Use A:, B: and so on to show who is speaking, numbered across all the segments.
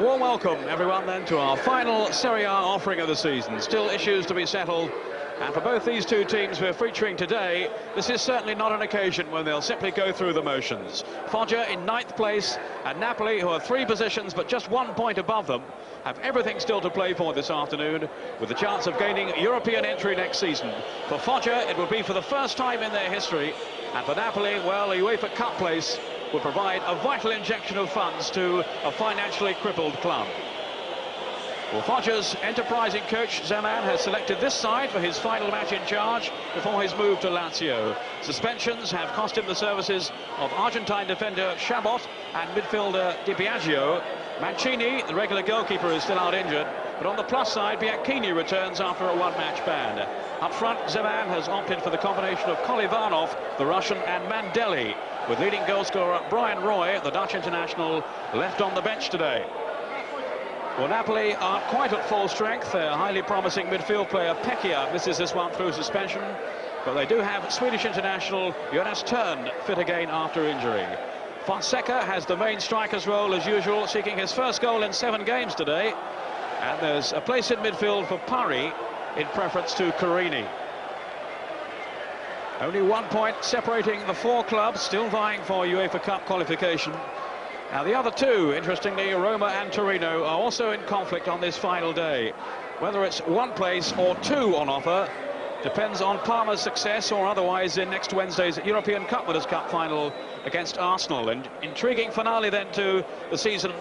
A: warm welcome, everyone, then, to our final Serie A offering of the season. Still issues to be settled, and for both these two teams we're featuring today, this is certainly not an occasion when they'll simply go through the motions. Foggia in 9th place, and Napoli, who are 3 positions but just 1 point above them, have everything still to play for this afternoon, with the chance of gaining European entry next season. For Foggia, it will be for the first time in their history, and for Napoli, well, a UEFA Cup place will provide a vital injection of funds to a financially crippled club. Well, Foggia's enterprising coach Zeman has selected this side for his final match in charge before his move to Lazio. Suspensions have cost him the services of Argentine defender Chabot and midfielder Di Biagio. Mancini, the regular goalkeeper, is still out injured, but on the plus side, Bianchini returns after a one-match ban. Up front, Zeman has opted for the combination of Kolivanov, the Russian, and Mandelli, with leading goalscorer Brian Roy, the Dutch international, left on the bench today. Well, Napoli aren't quite at full strength. Their highly promising midfield player Pecchia misses this one through suspension, but they do have Swedish international Jonas Tern fit again after injury. Fonseca has the main striker's role as usual, seeking his first goal in 7 games today, and there's a place in midfield for Parry in preference to Carini. Only 1 point separating the 4 clubs still vying for UEFA Cup qualification. Now the other 2, interestingly, Roma and Torino, are also in conflict on this final day. Whether it's 1 place or 2 on offer depends on Parma's success or otherwise in next Wednesday's European Cup Winners' Cup final against Arsenal. And intriguing finale then to the season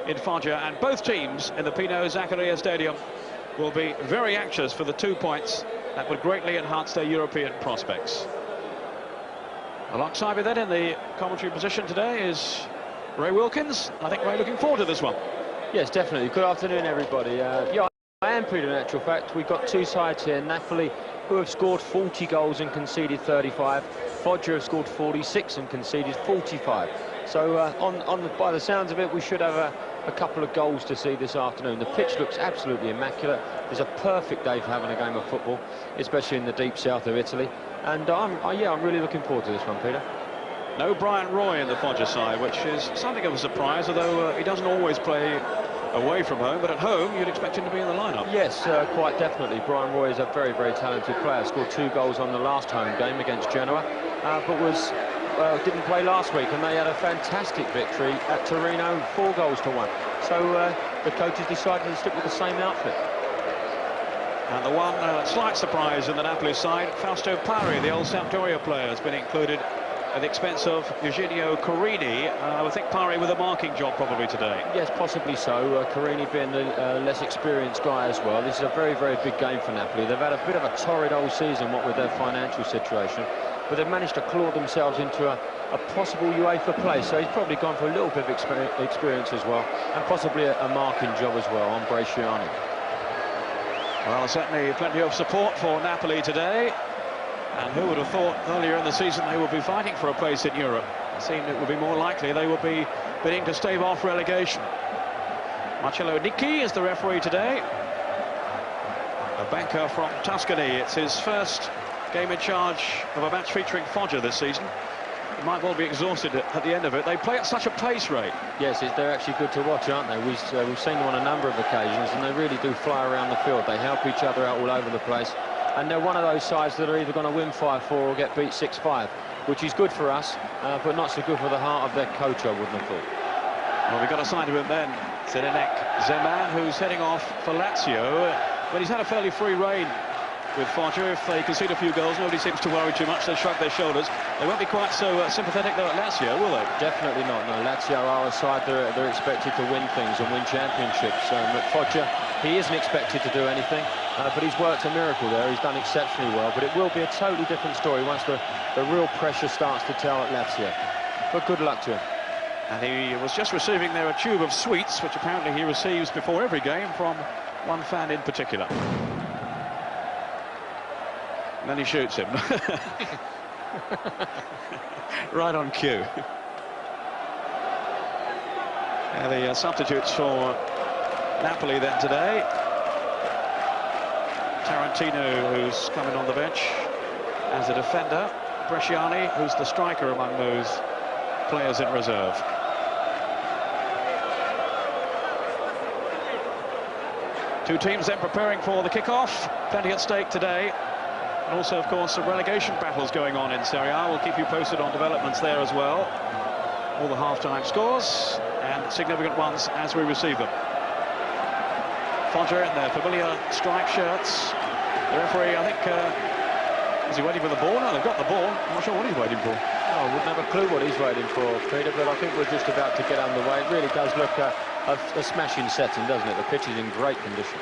A: in Foggia, and both teams in the Pino Zaccaria Stadium will be very anxious for the 2 points that would greatly enhance their European prospects. Alongside me then in the commentary position today is Ray Wilkins. I think Ray looking forward to this one.
B: Yes, definitely. Good afternoon, everybody. Yeah, I am pleased in actual fact. We've got 2 sides here. Napoli, who have scored 40 goals and conceded 35. Foggia have scored 46 and conceded 45. So by the sounds of it, we should have a couple of goals to see this afternoon. The pitch looks absolutely immaculate. It's a perfect day for having a game of football, especially in the deep south of Italy. And I'm really looking forward to this one, Peter.
A: No Brian Roy in the Foggia side, which is something of a surprise, although he doesn't always play away from home, but at home you'd expect him to be in the lineup.
B: Yes, quite definitely. Brian Roy is a very, very talented player. Scored 2 goals on the last home game against Genoa, but didn't play last week, and they had a fantastic victory at Torino, 4 goals to 1. So the coaches decided to stick with the same outfit.
A: And the one slight surprise in the Napoli side, Fausto Parry, the old Sampdoria player, has been included at the expense of Eugenio Carini. I would think Parry with a marking job probably today.
B: Yes, possibly so. Carini being the less experienced guy as well. This is a very, very big game for Napoli. They've had a bit of a torrid old season, what with their financial situation, but they've managed to claw themselves into a possible UEFA place. So he's probably gone for a little bit of experience as well, and possibly a marking job as well on Bresciani.
A: Well, certainly plenty of support for Napoli today. And who would have thought earlier in the season they would be fighting for a place in Europe? It seemed it would be more likely they would be bidding to stave off relegation. Marcello Nicchi is the referee today. A banker from Tuscany. It's his first game in charge of a match featuring Foggia this season. He might well be exhausted at the end of it. They play at such a pace rate.
B: Yes, they're actually good to watch, aren't they? We've seen them on a number of occasions, and they really do fly around the field. They help each other out all over the place. And they're one of those sides that are either going to win 5-4 or get beat 6-5, which is good for us, but not so good for the heart of their coach, I wouldn't have thought.
A: Well, we've got a sign to him then, Zdeněk Zeman, who's heading off for Lazio. But he's had a fairly free rein with Foggia. If they concede a few goals, nobody seems to worry too much. They shrug their shoulders. They won't be quite so sympathetic, though, at Lazio, will they?
B: Definitely not, no. Lazio are a side they're expected to win things and win championships. At Foggia, he isn't expected to do anything. But he's worked a miracle there. He's done exceptionally well. But it will be a totally different story once the real pressure starts to tell at Lazio. But good luck to him.
A: And he was just receiving there a tube of sweets, which apparently he receives before every game from one fan in particular. And then he shoots him. Right on cue. And the substitutes for Napoli then today. Tarantino, who's coming on the bench as a defender. Bresciani, who's the striker among those players in reserve. Two teams then preparing for the kick-off. Plenty at stake today. And also, of course, some relegation battles going on in Serie A. We'll keep you posted on developments there as well. All the half-time scores and significant ones as we receive them. Foggia in their familiar striped shirts. The referee, I think, is he waiting for the ball? No, they've got the ball. I'm not sure what he's waiting for.
B: Oh, I wouldn't have a clue what he's waiting for, Peter, but I think we're just about to get underway. It really does look a smashing setting, doesn't it? The pitch is in great condition.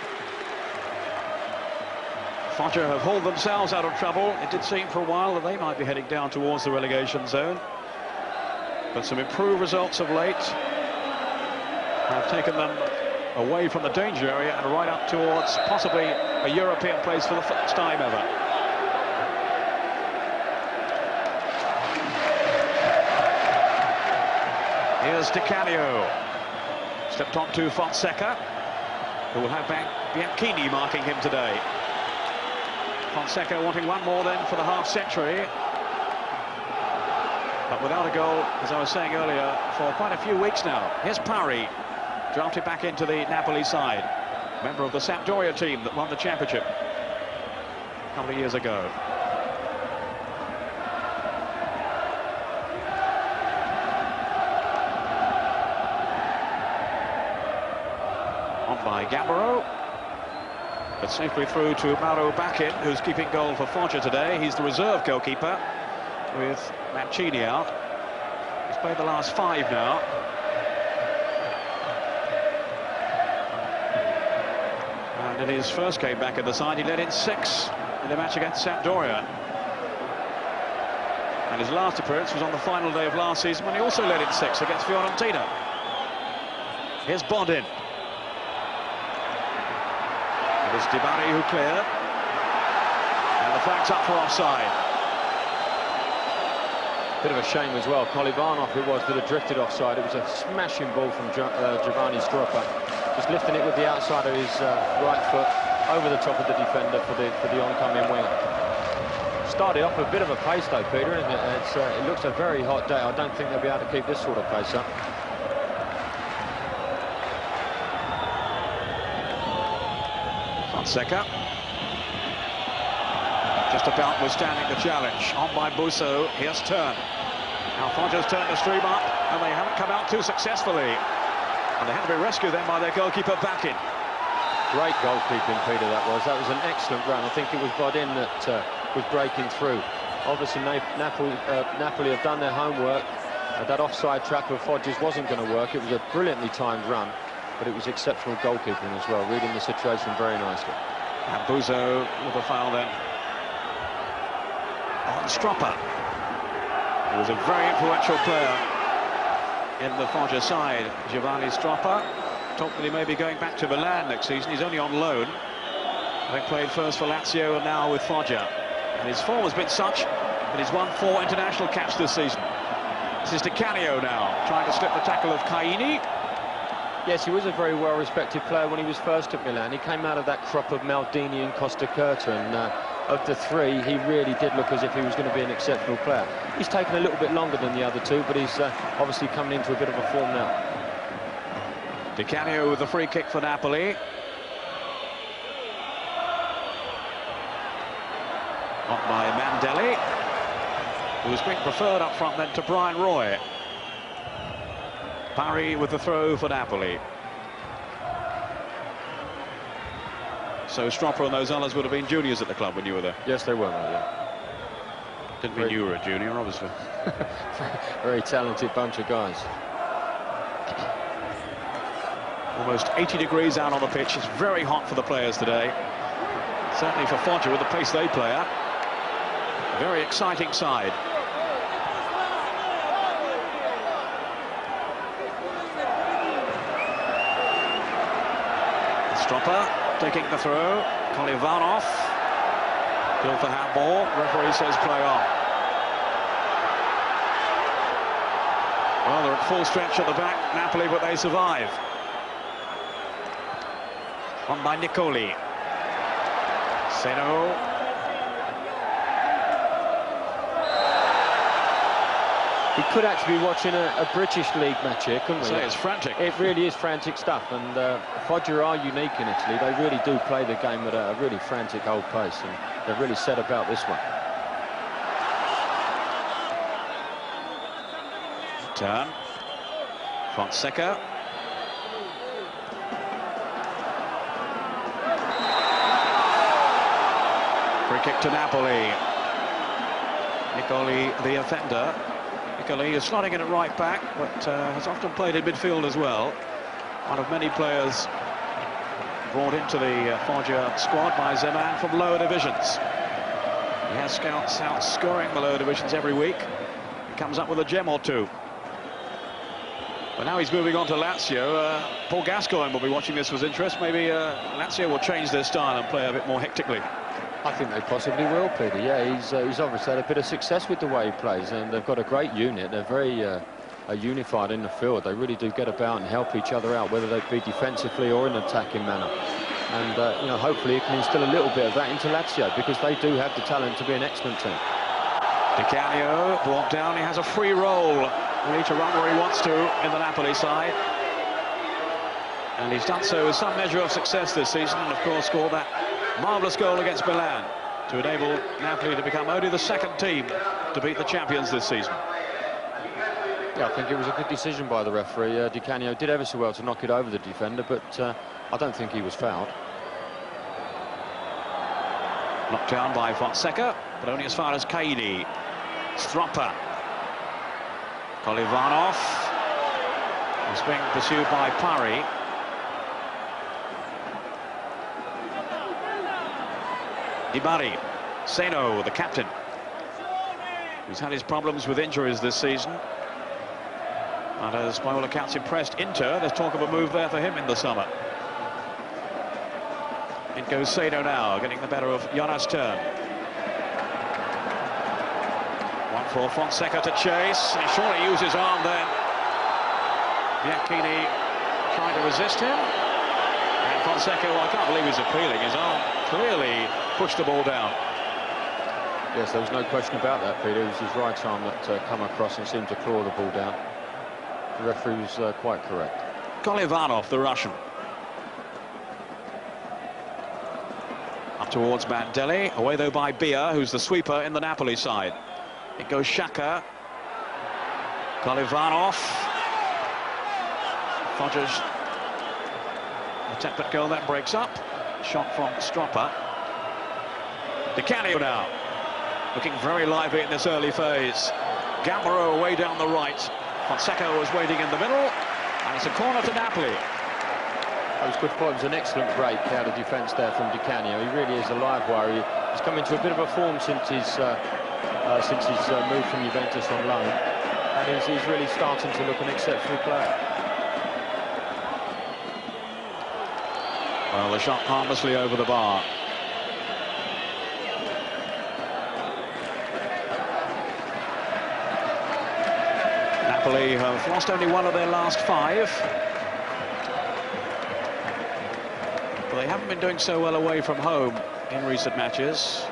A: Foggia have hauled themselves out of trouble. It did seem for a while that they might be heading down towards the relegation zone. But some improved results of late have taken them away from the danger area and right up towards possibly a European place for the first time ever. Here's Di Canio. Stepped on to Fonseca, who will have Bianchini marking him today. Fonseca wanting one more then for the half-century. But without a goal, as I was saying earlier, for quite a few weeks now. Here's Parry, drafted back into the Napoli side. Member of the Sampdoria team that won the championship a couple of years ago. On by Gambaro. But safely through to Mauro Bachin, who's keeping goal for Foggia today. He's the reserve goalkeeper, with Mancini out. He's played the last 5 now. And in his first game back at the side, he led in 6 in the match against Sampdoria. And his last appearance was on the final day of last season when he also led in 6 against Fiorentina. Here's Bodin. It was Di Bari who cleared. And the flag's up for offside.
B: Bit of a shame as well. Kolivanov it was that had drifted offside. It was a smashing ball from Giovanni Stroppa. Just lifting it with the outside of his right foot over the top of the defender for the oncoming winger. Started off a bit of a pace though, Peter, isn't it? It looks a very hot day. I don't think they'll be able to keep this sort of pace up.
A: Fonseca. Just about withstanding the challenge. On by Busso. Here's Turn. Now Foggia's turned the stream up, and they haven't come out too successfully. And they had to be rescued then by their goalkeeper Bachin.
B: Great goalkeeping, Peter, that was. That was an excellent run. I think it was Bodin that was breaking through. Obviously, Napoli have done their homework. That offside trap of Foggia's wasn't going to work. It was a brilliantly timed run, but it was exceptional goalkeeping as well, reading the situation very nicely.
A: And Busso with a foul then on Stroppa. He was a very influential player in the Foggia side, Giovanni Stroppa. Talked that he may be going back to Milan next season. He's only on loan. Having played first for Lazio and now with Foggia. And his form has been such that he's won 4 international caps this season. This is Di Canio now, trying to slip the tackle of Caini.
B: Yes, he was a very well-respected player when he was first at Milan. He came out of that crop of Maldini and Costa Curta, and of the 3, he really did look as if he was going to be an exceptional player. He's taken a little bit longer than the other 2, but he's obviously coming into a bit of a form now.
A: Di Canio with the free kick for Napoli. Up by Mandelli, who's been preferred up front then to Brian Roy. Parry with the throw for Napoli. So Stroppa and those others would have been juniors at the club when you were there?
B: Yes, they were, mate, yeah.
A: Didn't mean you were a junior, obviously.
B: Very talented bunch of guys.
A: Almost 80 degrees out on the pitch. It's very hot for the players today. Certainly for Foggia with the pace they play at. Very exciting side. Stroppa taking the throw. Kolivanov. Still for handball. Referee says play on. Well, they're at full stretch at the back, Napoli, but they survive. On by Nicoli. Seno.
B: We could actually be watching a British League match here, couldn't we?
A: So it's frantic.
B: It really is frantic stuff, and Foggia are unique in Italy. They really do play the game at a really frantic old pace, and they've really set about this one.
A: Turn. Fonseca. Free kick to Napoli. Nicoli, the offender. Nicoli is slotting in at right back, but has often played in midfield as well. One of many players brought into the Foggia squad by Zeman from lower divisions. He has scouts out scoring the lower divisions every week. He comes up with a gem or two. But now he's moving on to Lazio. Paul Gascoigne will be watching this with interest. Maybe Lazio will change their style and play a bit more hectically.
B: I think they possibly will, Peter. Yeah, he's obviously had a bit of success with the way he plays, and they've got a great unit. They're very unified in the field. They really do get about and help each other out, whether they be defensively or in an attacking manner. And you know, hopefully he can instill a little bit of that into Lazio, because they do have the talent to be an excellent team.
A: Di Canio brought down. He has a free roll. Ready to run where he wants to in the Napoli side. And he's done so with some measure of success this season, and of course scored that marvellous goal against Milan to enable Napoli to become only the second team to beat the champions this season.
B: Yeah, I think it was a good decision by the referee. Di Canio did ever so well to knock it over the defender, but I don't think he was fouled.
A: Knocked down by Fonseca, but only as far as Caini. Stroppa. Kolivanov is being pursued by Pari. Di Bari. Seno, the captain, who's had his problems with injuries this season, and as by all accounts impressed Inter. There's talk of a move there for him in the summer. In goes Seno now, getting the better of Jonas Turn. One for Fonseca to chase. He surely used his arm then. Bianchini trying to resist him. And Fonseca, well, I can't believe he's appealing. His arm clearly pushed the ball down.
B: Yes, there was no question about that, Peter. It was his right arm that come across and seemed to claw the ball down. The referee was quite correct.
A: Kolivanov, the Russian. Up towards Mandelli. Away, though, by Bia, who's the sweeper in the Napoli side. It goes Xhaka. Kolivanov. Foggia's attempt at goal, that breaks up. Shot from Stroppa. Di Canio now. Looking very lively in this early phase. Gambaro away down the right. Fonseca was waiting in the middle. And it's a corner to Napoli.
B: That was good for him. It was an excellent break out of defence there from Di Canio. He really is a live wire. He's come into a bit of a form since his move from Juventus on loan. And he's really starting to look an exceptional player.
A: Well, the shot harmlessly over the bar. Napoli have lost only one of their last 5. But they haven't been doing so well away from home in recent matches.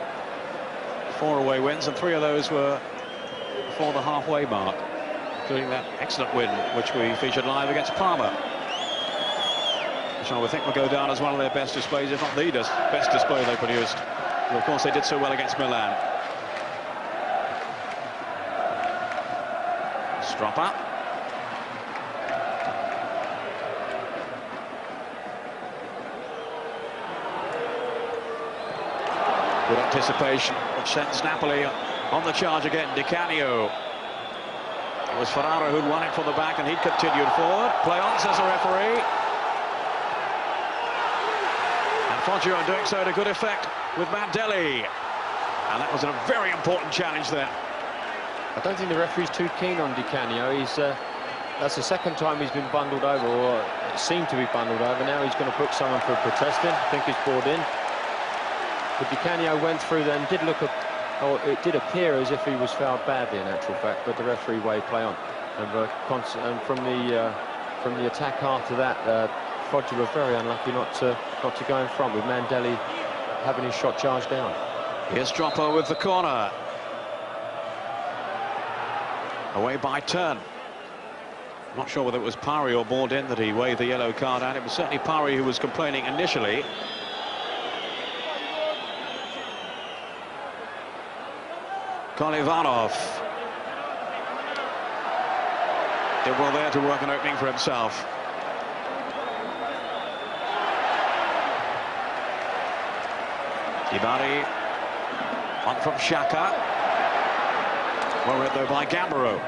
A: 4 away wins, and 3 of those were before the halfway mark, including that excellent win which we featured live against Parma, which I would think will go down as one of their best displays, if not the best display they produced. But of course they did so well against Milan. Stroppa. Good anticipation, which sends Napoli on the charge again. Di Canio. It was Ferrara who'd won it from the back, and he'd continued forward. Play on, says the referee. And Foggia are doing so to good effect with Mandelli. And that was a very important challenge there.
B: I don't think the referee's too keen on Di Canio. That's the second time he's been bundled over, or seemed to be bundled over. Now he's going to put someone for protesting. I think he's brought in. But Di Canio went through then, did look up, or it did appear as if he was fouled badly in actual fact, but the referee way play on. And from the attack after that, Foggia were very unlucky not to go in front, with Mandelli having his shot charged down.
A: Here's Stroppa with the corner. Away by Turn. Not sure whether it was Parry or Bourdin that he waved the yellow card at. It was certainly Parry who was complaining initially. Kolevanov did well there to work an opening for himself. Ibari on from Xhaka. Well read though by Gambaro.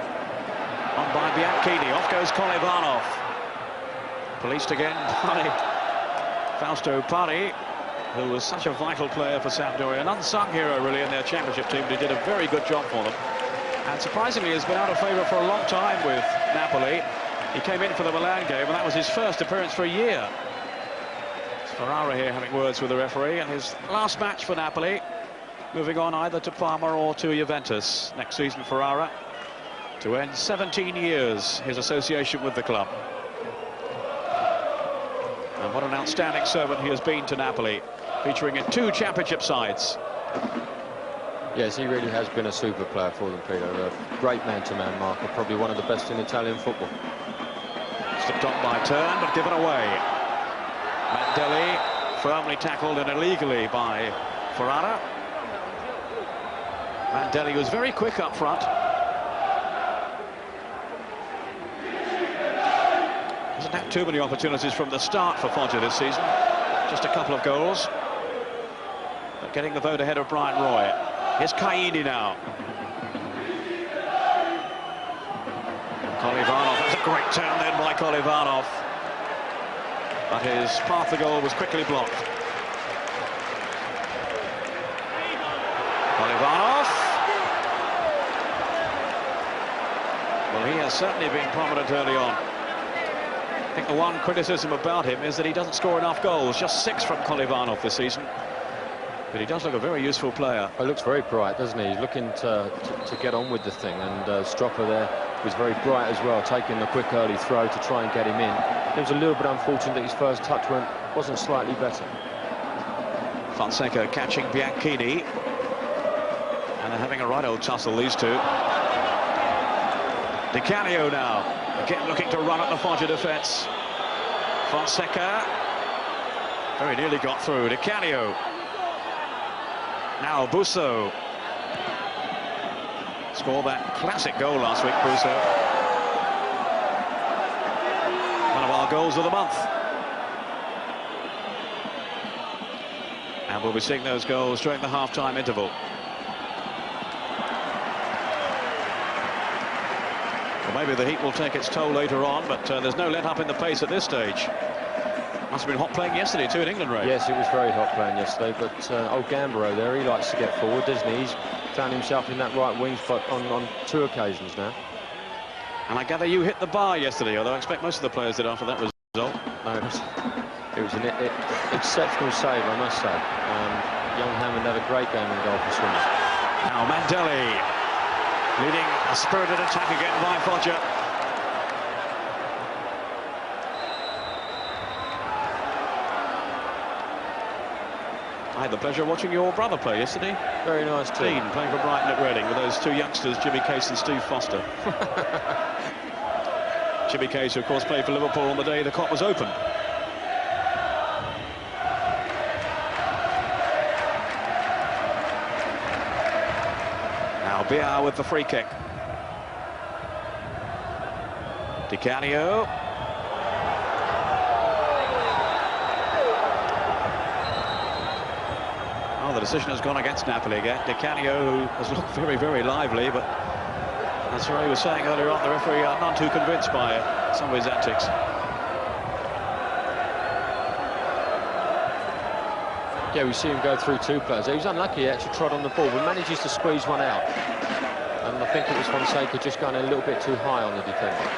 A: On by Bianchini. Off goes Kolevanov. Policed again by Fausto Parry, who was such a vital player for Sampdoria, an unsung hero really in their championship team, but he did a very good job for them. And surprisingly has been out of favour for a long time with Napoli. He came in for the Milan game and that was his first appearance for a year. It's Ferrara here having words with the referee, and his last match for Napoli, moving on either to Parma or to Juventus next season. Ferrara to end 17 years his association with the club. And what an outstanding servant he has been to Napoli, featuring in 2 championship sides.
B: Yes, he really has been a super player for them, Peter. A great man-to-man marker, probably one of the best in Italian football.
A: Slipped on by Turn, but given away. Mandelli firmly tackled and illegally by Ferrara. Mandelli was very quick up front. Hasn't had too many opportunities from the start for Foggia this season. Just a couple of goals. But getting the vote ahead of Brian Roy. Here's Caini now. Kolevanov, that's a great turn then by Kolevanov. But his path to goal was quickly blocked. Kolevanov. Well, he has certainly been prominent early on. I think the one criticism about him is that he doesn't score enough goals. Just 6 from Kolevanov this season. But he does look a very useful player.
B: He looks very bright, doesn't he? He's looking to get on with the thing, and Stropper there was very bright as well, taking the quick early throw to try and get him in. It was a little bit unfortunate that his first touch wasn't slightly better.
A: Fonseca catching Bianchini. And they're having a right old tussle, these two. Di Canio now, again looking to run at the Foggia defence. Fonseca very nearly got through. Di Canio. Now Busso. Scored that classic goal last week, Busso. One of our goals of the month. And we'll be seeing those goals during the half-time interval. Well, maybe the heat will take its toll later on, but there's no let-up in the pace at this stage. Must have been hot playing yesterday too in England, Ray.
B: Yes, it was very hot playing yesterday, but old Gambaro there, he likes to get forward, doesn't he? He's found himself in that right wing spot on 2 occasions now.
A: And I gather you hit the bar yesterday, although I expect most of the players did after that result.
B: No, it was an exceptional save, I must say. Young Hammond had a great game in goal for Swindon.
A: Now Mandelli leading a spirited attack again by Foggia. I had the pleasure of watching your brother play yesterday.
B: Very nice team.
A: Playing for Brighton at Reading with those 2 youngsters, Jimmy Case and Steve Foster. Jimmy Case, who of course played for Liverpool on the day the Kop was opened. Now Biar with the free kick. Di Canio. The decision has gone against Napoli again. Di Canio, who has looked very, very lively, but as Ray was saying earlier on, the referee are none too convinced by some of his antics.
B: Yeah, we see him go through 2 players. He was unlucky, he actually trod on the ball, but manages to squeeze one out. And I think it was Fonseca just going a little bit too high on the defender.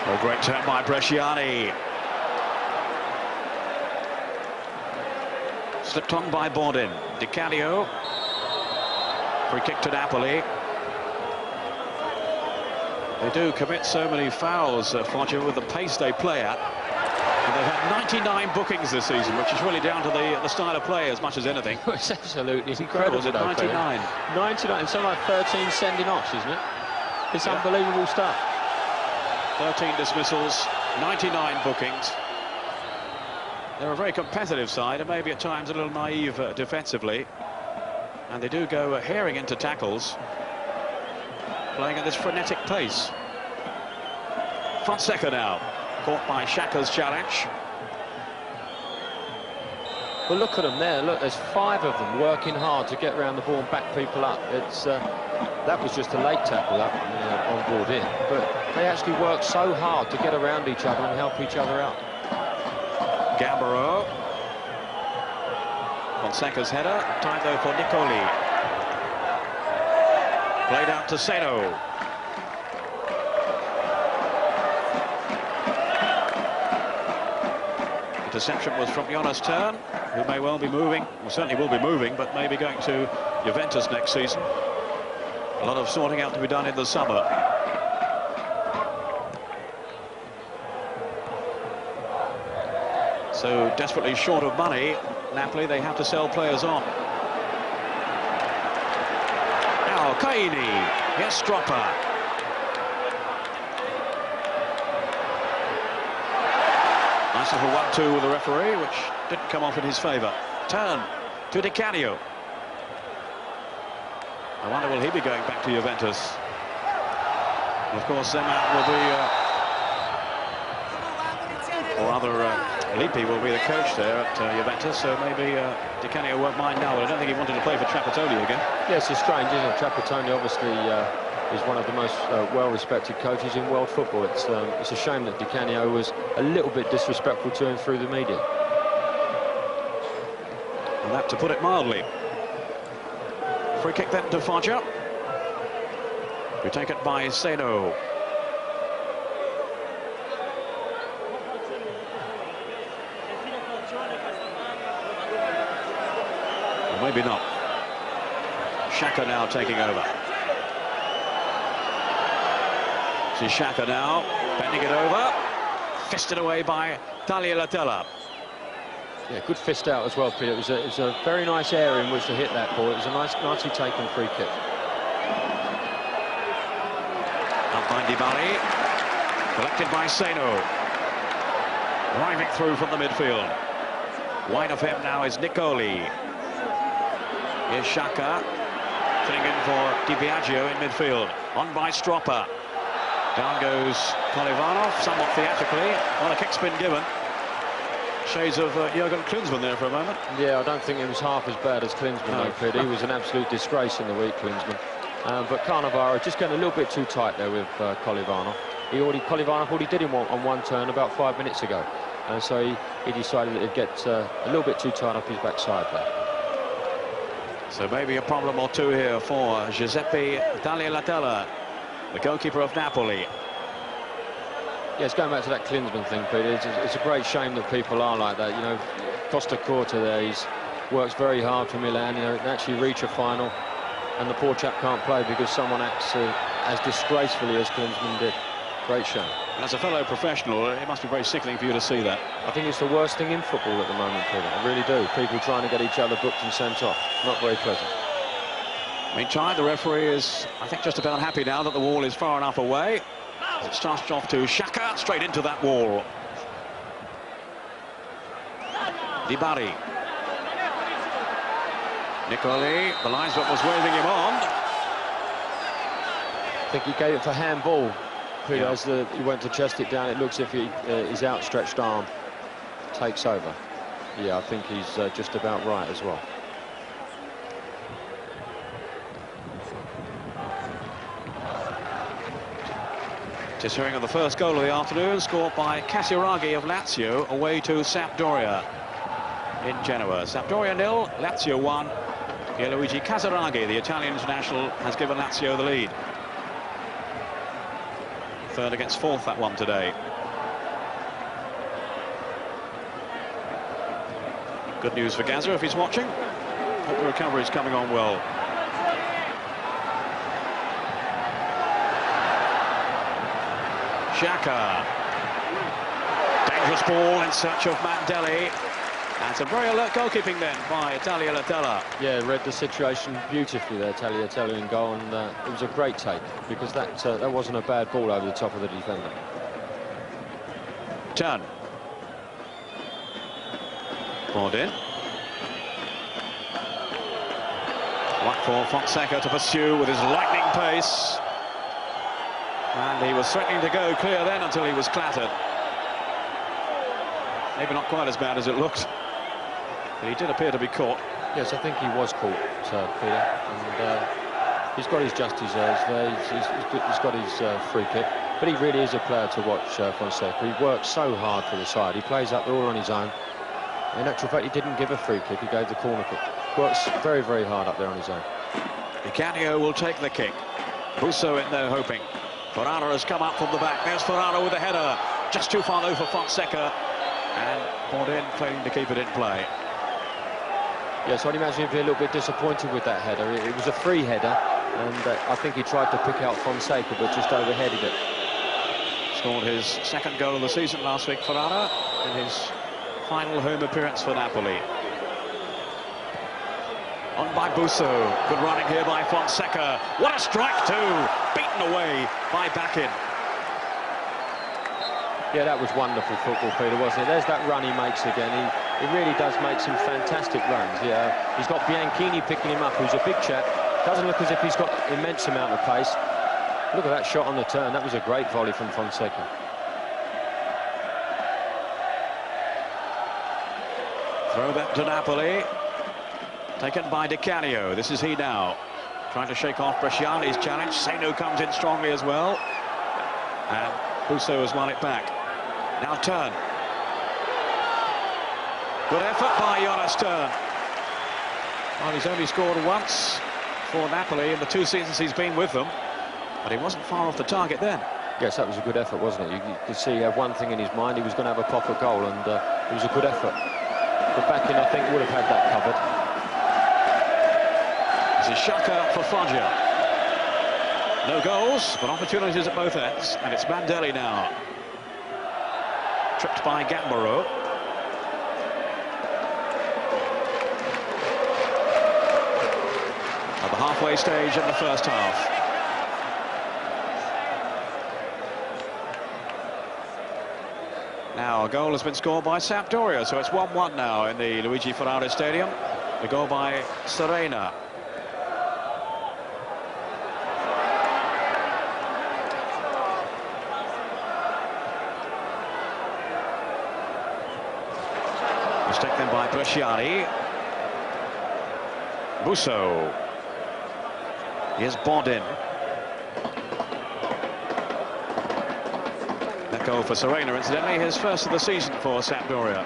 A: A great turn by Bresciani. Slipped on by Bourdin. Di Canio. Free kick to Napoli. They do commit so many fouls, Foggia, with the pace they play at. And they've had 99 bookings this season, which is really down to the style of play as much as anything.
B: It's absolutely incredible.
A: Was it 99?
B: 99, something like 13 sending-offs, isn't it? It's
A: Yeah.
B: unbelievable stuff.
A: 13 dismissals, 99 bookings. They're a very competitive side and maybe at times a little naive defensively. And they do go herring into tackles, playing at this frenetic pace. Fonseca now, caught by Xhaka's challenge.
B: Well, look at them there. Look, there's 5 of them working hard to get around the ball and back people up. It's that was just a late tackle up on board in, but they actually work so hard to get around each other and help each other out.
A: Gambaro. Fonseca's header, time though for Nicoli. Played out to Seno. Interception was from Jonas Tern, who may well be moving, well, certainly will be moving, but maybe going to Juventus next season. A lot of sorting out to be done in the summer. So desperately short of money, Napoli, they have to sell players on. Now Caini, here's Stropper. Nice little 1-2 with the referee, which didn't come off in his favour. Turn to Di Canio. I wonder, will he be going back to Juventus? And of course, then will be, or rather, Lippi will be the coach there at Juventus, so maybe Di Canio won't mind now, but I don't think he wanted to play for Trapattoni again.
B: Yes, it's strange, isn't it? Trapattoni obviously is one of the most well-respected coaches in world football. It's a shame that Di Canio was a little bit disrespectful to him through the media.
A: And that, to put it mildly. Free kick then to Foggia. We take it by Seno. Well, maybe not. Xhaka now taking over. See Xhaka now, bending it over. Fisted away by Tagliatella.
B: Yeah, good fist out as well, Peter. It was a very nice area in which to hit that ball. It was a nicely taken free kick.
A: Up by Dybala, collected by Seno. Driving through from the midfield. Wide of him now is Nicoli. Here's Xhaka, filling in for Di Biagio in midfield. On by Stropper. Down goes Kolevanov, somewhat theatrically. Well, a kick's been given. Shades of Jurgen Klinsmann there for a moment.
B: Yeah, I don't think it was half as bad as Klinsmann, though, Peter. He was an absolute disgrace in the week, Klinsmann. But Cannavaro just getting a little bit too tight there with Kolevanov. Kolevanov already did him on one turn about 5 minutes ago. And so he decided that he'd get a little bit too tight up his backside there.
A: So maybe a problem or two here for Giuseppe Tagliatella, the goalkeeper of Napoli.
B: Yeah, it's going back to that Klinsmann thing, Peter. It's a great shame that people are like that. You know, Costa Curta there, he's works very hard for Milan, you know, and actually reach a final, and the poor chap can't play because someone acts as disgracefully as Klinsmann did. Great shame.
A: As a fellow professional, it must be very sickening for you to see that.
B: I think it's the worst thing in football at the moment, Peter. I really do. People trying to get each other booked and sent off. Not very pleasant.
A: Meantime, the referee is, I think, just about happy now that the wall is far enough away. It starts off to Xhaka, straight into that wall. Dybala. Nicoli, the linesman was waving him on.
B: I think he gave it for handball, Peter,
A: Yeah.
B: as he went to chest it down. It looks as if his outstretched arm takes over. Yeah, I think he's just about right as well.
A: Just hearing of the first goal of the afternoon, scored by Casiraghi of Lazio, away to Sampdoria in Genoa. Sampdoria 0, Lazio 1. Pierluigi Casiraghi, the Italian international, has given Lazio the lead. Third against fourth, that one today. Good news for Gazza if he's watching. Hope the recovery is coming on well. Xhaka. dangerous ball in search of Mandelli. And some very alert goalkeeping then by Tagliatella.
B: Yeah, read the situation beautifully there, Tagliatella in goal, and it was a great take, because that wasn't a bad ball over the top of the defender.
A: Turn. Balled in. One for Fonseca to pursue with his lightning pace. And he was threatening to go clear then until he was clattered. Maybe not quite as bad as it looked, but he did appear to be caught.
B: Yes, I think he was caught, Peter, and he's got his just deserves there. He's got his free kick, but he really is a player to watch, Fonseca. He works so hard for the side. He plays up there all on his own. In actual fact, he didn't give a free kick, he gave the corner kick. Works very, very hard up there on his own.
A: Di Canio will take the kick. Busso in there hoping. Ferrara has come up from the back. There's Ferrara with a header. Just too far low for Fonseca. And Bordin failing to keep it in play.
B: Yes, I'd imagine he'd be a little bit disappointed with that header. It was a free header, and I think he tried to pick out Fonseca, but just overheaded it.
A: Scored his second goal of the season last week, Ferrara, in his final home appearance for Napoli. On by Busso. Good running here by Fonseca. What a strike too! Beaten away by Bakin.
B: Yeah, that was wonderful football, Peter, wasn't it? There's that run he makes again. He really does make some fantastic runs. Yeah, he's got Bianchini picking him up, who's a big chap. Doesn't look as if he's got immense amount of pace. Look at that shot on the turn. That was a great volley from Fonseca.
A: Throw that to Napoli. Taken by Di Canio. This is he now. Trying to shake off Bresciani's challenge. Seno comes in strongly as well. And Busso has won it back. Now Turn. Good effort by Jonas Turn. Well, he's only scored once for Napoli in the 2 seasons he's been with them. But he wasn't far off the target then.
B: Yes, that was a good effort, wasn't it? You could see he had one thing in his mind. He was going to have a pop at goal, and it was a good effort. But Bakin, I think, would have had that covered.
A: This is Xhaka for Foggia. No goals, but opportunities at both ends. And it's Mandelli now. Tripped by Gambaro. At the halfway stage in the first half. Now, a goal has been scored by Sampdoria, so it's 1-1 now in the Luigi Ferrari Stadium. The goal by Serena. Mistake then by Bresciani. Busso. Here's Bordin. That goal for Serena, incidentally, his first of the season for Sampdoria.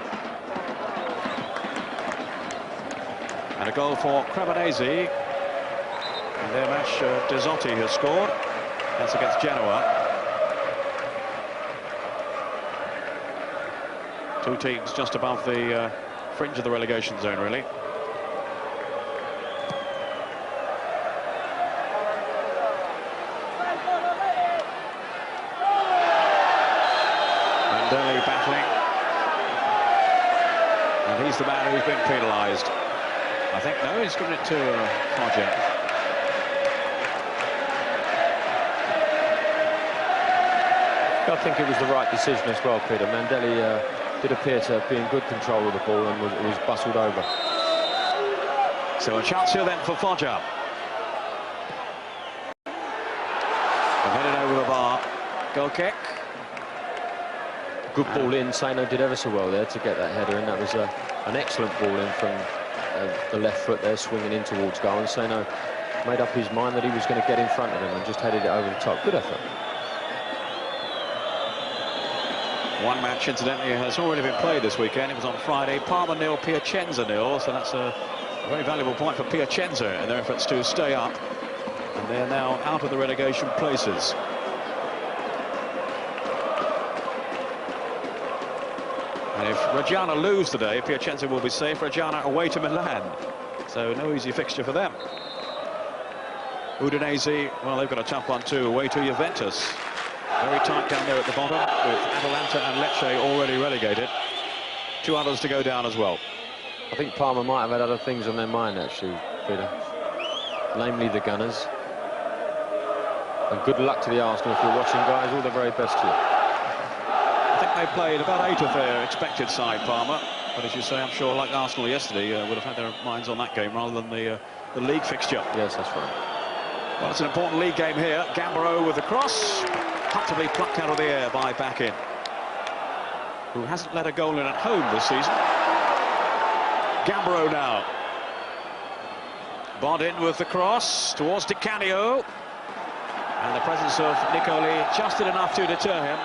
A: And a goal for Cremonese. In their match, Dezzotti has scored. That's against Genoa. Two teams just above the fringe of the relegation zone, really. Mandelli battling. And he's the man who's been penalised. I think, no, he's given it to Foggia.
B: I think it was the right decision as well, Peter. Mandelli did appear to be in good control of the ball and was bustled over.
A: So a chance here then for Foggia. Headed over the bar. Goal kick.
B: Good ball in. Seno did ever so well there to get that header in. That was an excellent ball in from the left foot there, swinging in towards goal. And Seno made up his mind that he was going to get in front of him and just headed it over the top. Good effort.
A: One match, incidentally, has already been played this weekend. It was on Friday. Parma 0, Piacenza 0. So that's a very valuable point for Piacenza in their efforts to stay up. And they're now out of the relegation places. And if Reggiana lose today, Piacenza will be safe. Reggiana away to Milan. So no easy fixture for them. Udinese, well, they've got a tough one too, away to Juventus. Very tight down there at the bottom, with Atalanta and Lecce already relegated. 2 others to go down as well.
B: I think Parma might have had other things on their mind, actually, Peter. Namely the Gunners. And good luck to the Arsenal if you're watching, guys. All the very best to you.
A: I think they played about 8 of their expected side, Parma. But as you say, I'm sure, like Arsenal yesterday, would have had their minds on that game rather than the league fixture.
B: Yes, that's right.
A: Well, it's an important league game here. Gambaro with the cross, comfortably plucked out of the air by Bakin, who hasn't let a goal in at home this season. Gambaro now. Bod in with the cross towards Di Canio. And the presence of Nicoli just did enough to deter him.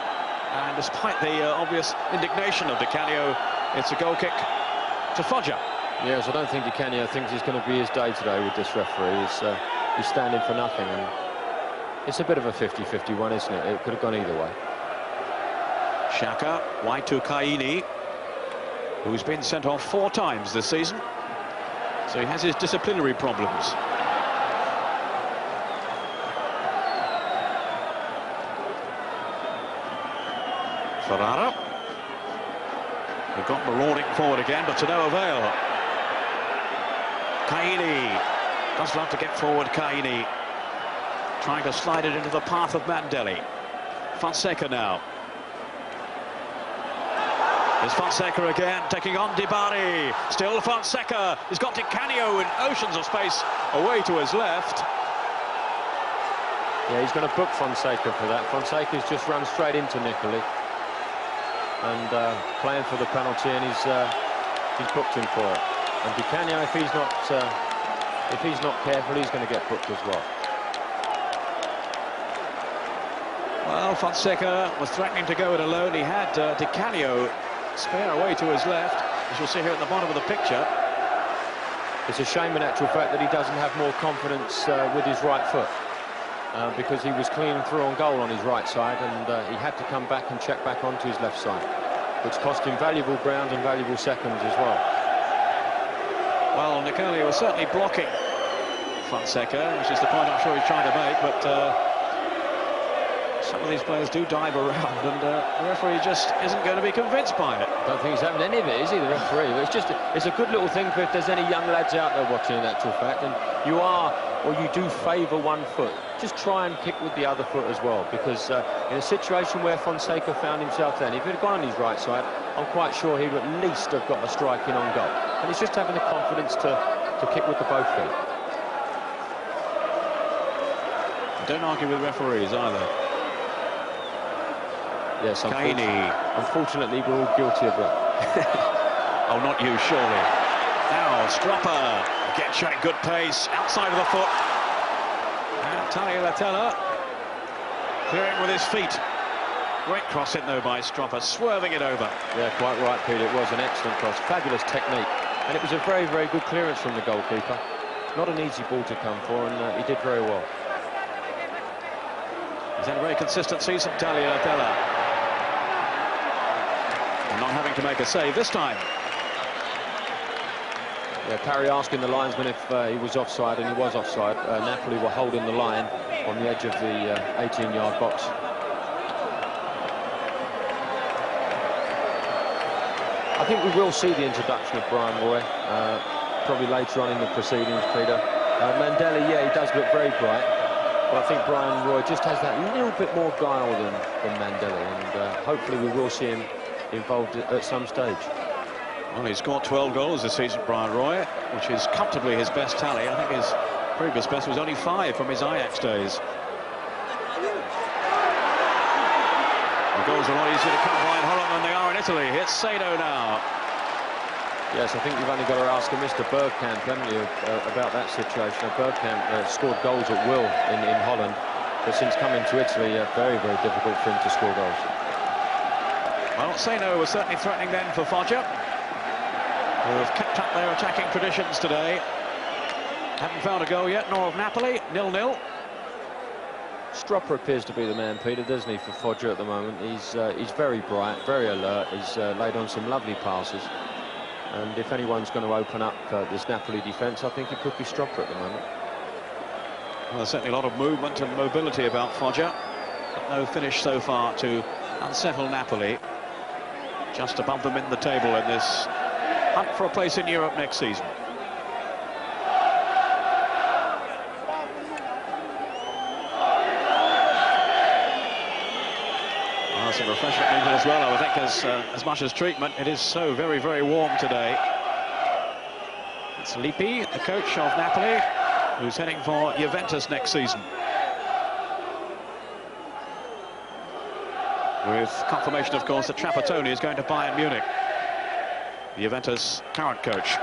A: And despite the obvious indignation of Di Canio, it's a goal kick to Foggia.
B: Yes, I don't think Di Canio thinks it's going to be his day today with this referee. He's standing for nothing, and it's a bit of a 50-50 one, isn't it? It could have gone either way.
A: Xhaka, wide to Caini, who's been sent off 4 times this season, so he has his disciplinary problems. Ferrara. They've got marauding forward again, but to no avail. Caini does love to get forward. Caini trying to slide it into the path of Mandelli. Fonseca now. There's Fonseca again, taking on Di Bari. Still Fonseca. He's got Di Canio in oceans of space away to his left.
B: Yeah, he's going to book Fonseca for that. Fonseca's just run straight into Nicoli and playing for the penalty, and he's booked him for it. And Di Canio, if he's not careful, he's going to get booked as well.
A: Well, Fonseca was threatening to go it alone. He had Di Canio spare away to his left, as you'll see here at the bottom of the picture.
B: It's a shame, in actual fact, that he doesn't have more confidence with his right foot, because he was clean through on goal on his right side, and he had to come back and check back onto his left side, which cost him valuable ground and valuable seconds as well.
A: Well, Nicoli was certainly blocking Fonseca, which is the point I'm sure he's trying to make, but some of these players do dive around, and the referee just isn't going to be convinced by it.
B: I don't think he's having any of it, is he, the referee? But it's a good little thing for if there's any young lads out there watching, in actual fact, and you do favour one foot, just try and kick with the other foot as well, because in a situation where Fonseca found himself then, if he'd gone on his right side, I'm quite sure he would at least have got a strike in on goal. And it's just having the confidence to kick with the both feet.
A: Don't argue with referees either.
B: Yes,
A: Caini.
B: Unfortunately, we're all guilty of that.
A: Oh, not you, surely. Now, Stropper again showing good pace outside of the foot. And Tagliatella clearing with his feet. Great cross in though by Stropper, swerving it over.
B: Yeah, quite right, Peter. It was an excellent cross, fabulous technique, and it was a very, very good clearance from the goalkeeper. Not an easy ball to come for, and he did very well.
A: He's had a very consistent season, Tagliatella. Not having to make a save this time.
B: Yeah, Parry asking the linesman if he was offside, and he was offside. Napoli were holding the line on the edge of the 18-yard box. I think we will see the introduction of Brian Roy, probably later on in the proceedings, Peter. Mandelli, yeah, he does look very bright, but I think Brian Roy just has that little bit more guile than Mandelli, and hopefully we will see him involved at some stage.
A: Well, he scored 12 goals this season, Brian Roy, which is comfortably his best tally. I think his previous best was only 5 from his Ajax days. The goals are a lot easier to come by in Holland than they are in Italy. It's Sado now.
B: Yes, I think you've only got to ask Mr. Bergkamp, haven't you, about that situation. Bergkamp scored goals at will in Holland, but since coming to Italy, very, very difficult for him to score goals.
A: Well, Seno was certainly threatening then for Foggia, who have kept up their attacking traditions today. Haven't found a goal yet, nor of Napoli, 0-0.
B: Stropper appears to be the man, Peter, doesn't he, for Foggia at the moment. He's very bright, very alert. He's laid on some lovely passes. And if anyone's going to open up this Napoli defence, I think it could be Stropper at the moment.
A: Well, there's certainly a lot of movement and mobility about Foggia. But no finish so far to unsettle Napoli. Just above them in the table in this hunt for a place in Europe next season. Some refreshment needed as well, I would think, as much as treatment. It is so very, very warm today. It's Lippi, the coach of Napoli, who's heading for Juventus next season. With confirmation, of course, that Trapattoni is going to Bayern Munich, the Juventus current coach.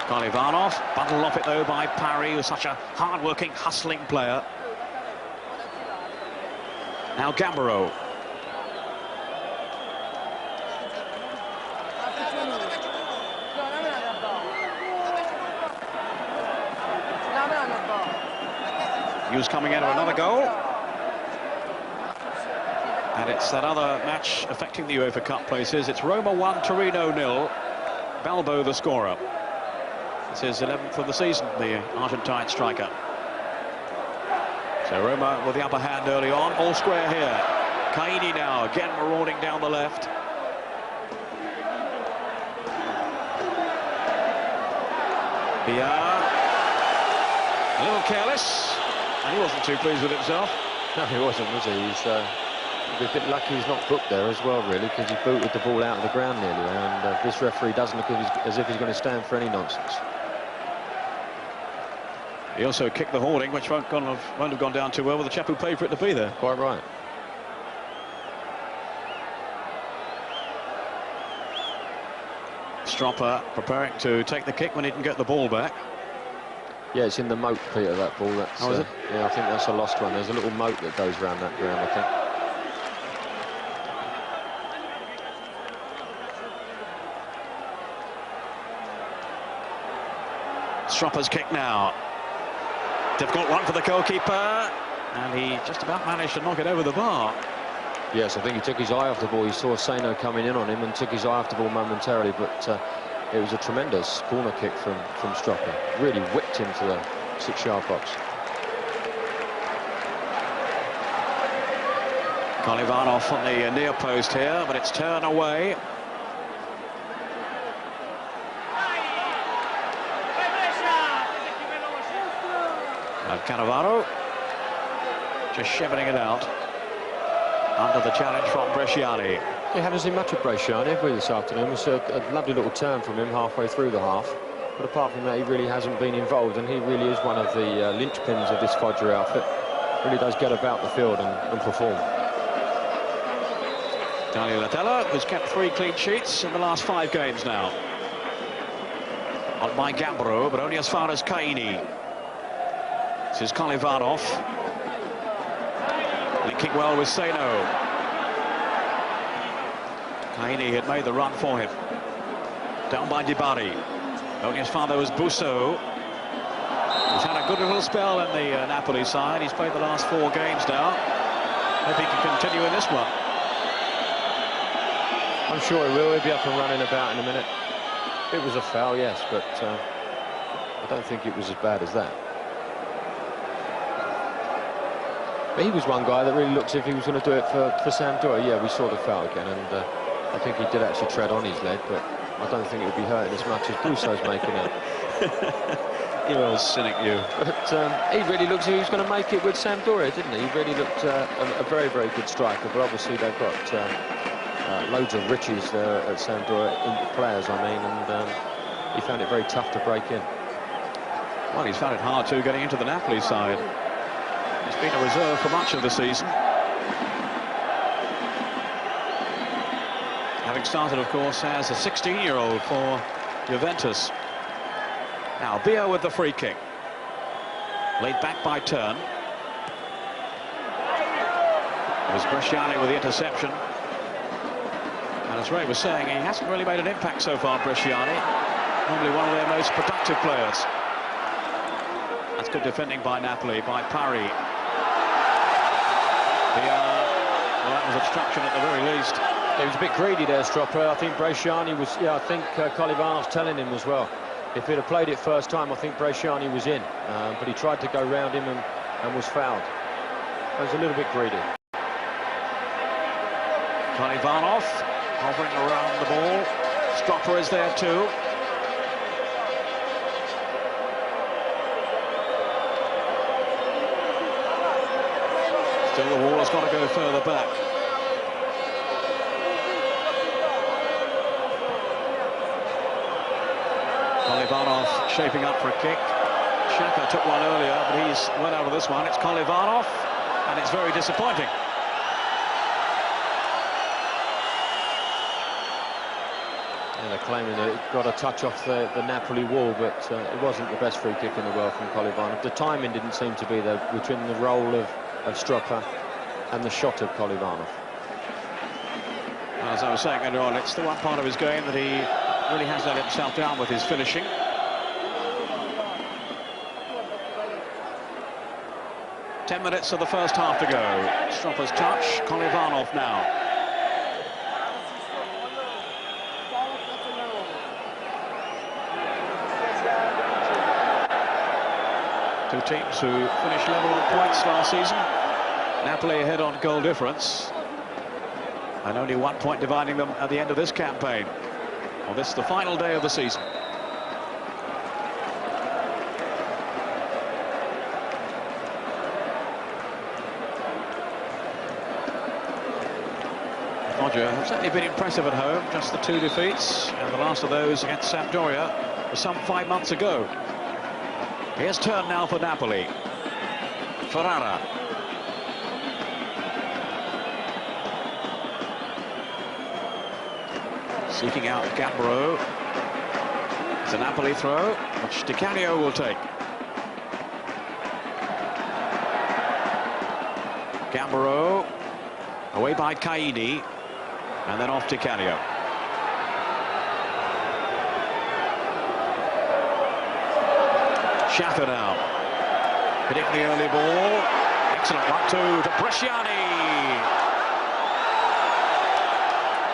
A: Kolivanov, bundled off it though by Parry, who's such a hard-working, hustling player. Now Gambaro. Hughes coming out of another goal. And it's that other match affecting the UEFA Cup places. It's Roma 1, Torino 0. Balbo the scorer. It's his 11th of the season, the Argentine striker. So Roma with the upper hand early on, all square here. Caini now, again marauding down the left. Biar, a little careless, and he wasn't too pleased with himself.
B: No, he wasn't, was he? He's a bit lucky he's not booked there as well, really, because he booted the ball out of the ground nearly, and this referee doesn't look as if he's going to stand for any nonsense.
A: He also kicked the hoarding, which won't have gone down too well with the chap who paid for it to be there.
B: Quite right.
A: Stropper preparing to take the kick when he can get the ball back.
B: Yeah, it's in the moat, Peter, that ball. That's,
A: is it?
B: Yeah, I think that's a lost one. There's a little moat that goes around that ground, I think.
A: Stropper's kick now. Difficult one for the goalkeeper, and he just about managed to knock it over the bar.
B: Yes, I think he took his eye off the ball. He saw Seno coming in on him and took his eye off the ball momentarily, but it was a tremendous corner kick from Stropper. Really whipped him to the 6-yard box.
A: Kolivanov on the near post here, but it's turned away. Cannavaro just shepherding it out under the challenge from Bresciani.
B: He hadn't seen much of Bresciani, have we, this afternoon? It was a lovely little turn from him halfway through the half, but apart from that he really hasn't been involved, and he really is one of the linchpins of this Foggia outfit. Really does get about the field and perform.
A: Daniel Latella, who's kept 3 clean sheets in the last 5 games now. On by Gambaro, but only as far as Caini. This is Kolivanov. Linking well with Seno. Caini had made the run for him. Down by Di Bari. Only as far as Busso. He's had a good little spell in the Napoli side. He's played the last 4 games now. Hope he can continue in this one.
B: I'm sure he will. He'll be up and running about in a minute. It was a foul, yes, but I don't think it was as bad as that. But he was one guy that really looked as if he was going to do it for Sampdoria. Yeah, we saw the foul again, and I think he did actually tread on his leg, but I don't think it would be hurting as much as Busso's making it.
A: You old cynic, you.
B: But he really looked as if he was going to make it with Sampdoria, didn't he? He really looked a very, very good striker, but obviously they've got loads of riches there at Sampdoria, players, I mean, and he found it very tough to break in.
A: Well, he's found it hard too, getting into the Napoli side. He's been a reserve for much of the season. Having started, of course, as a 16-year-old for Juventus. Now, Biar with the free kick. Laid back by Turn. It was Bresciani with the interception. And as Ray was saying, he hasn't really made an impact so far, Bresciani. Normally one of their most productive players. That's good defending by Napoli, by Parry. Well, that was obstruction at the very least.
B: He was a bit greedy there, Stropper. I think Bresciani was, yeah, I think Kolivanov's telling him as well. If he'd have played it first time, I think Bresciani was in. But he tried to go round him and and was fouled. It was a little bit greedy.
A: Kalivanov hovering around the ball. Stropper is there too. Still the ball has got to go further back. Kalivanov shaping up for a kick. Xhaka took one earlier, but he's went out of this one. It's Kalivanov, and it's very disappointing.
B: Yeah, they're claiming that it got a touch off the Napoli wall, but it wasn't the best free kick in the world from Kalivanov. The timing didn't seem to be there between the roll of Stropper and the shot of Kalivanov.
A: As I was saying earlier on, it's the one part of his game that he really has let himself down with his finishing. Ten minutes of the first half to go. Stropper's touch, Kalivanov now. Two teams who finished level on points last season. Napoli ahead on goal difference. And only 1 point dividing them at the end of this campaign. Well, this is the final day of the season. Foggia has certainly been impressive at home, just the 2 defeats, and the last of those against Sampdoria was some 5 months ago. Here's turn now for Napoli. Ferrara. Seeking out Gambaro. It's a Napoli throw, which Di Canio will take. Gambaro, away by Caini, and then off Di Canio. Xhaka now, hitting the early ball. Excellent 1-2 to Bresciani.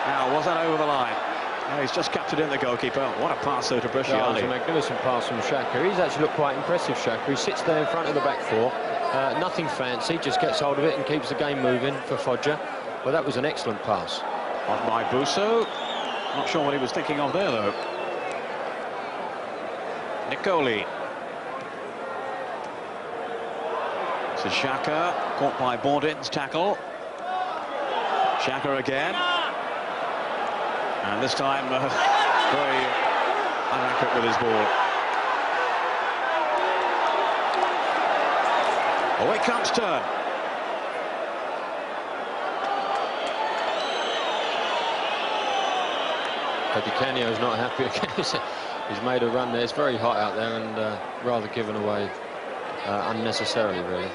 A: Now, was that over the line? No, he's just captured in the goalkeeper. What a pass though to Bresciani.
B: That was a magnificent pass from Xhaka. He's actually looked quite impressive, Xhaka. He sits there in front of the back four. Nothing fancy, just gets hold of it and keeps the game moving for Foggia. Well, that was an excellent pass.
A: On by Busso. Not sure what he was thinking of there, though. Nicoli. So Xhaka, caught by Bordin's tackle. Xhaka again. And this time, very inaccurate with his ball. Away comes turn.
B: Di Canio's not happy again. He's made a run there. It's very hot out there and rather given away unnecessarily, really.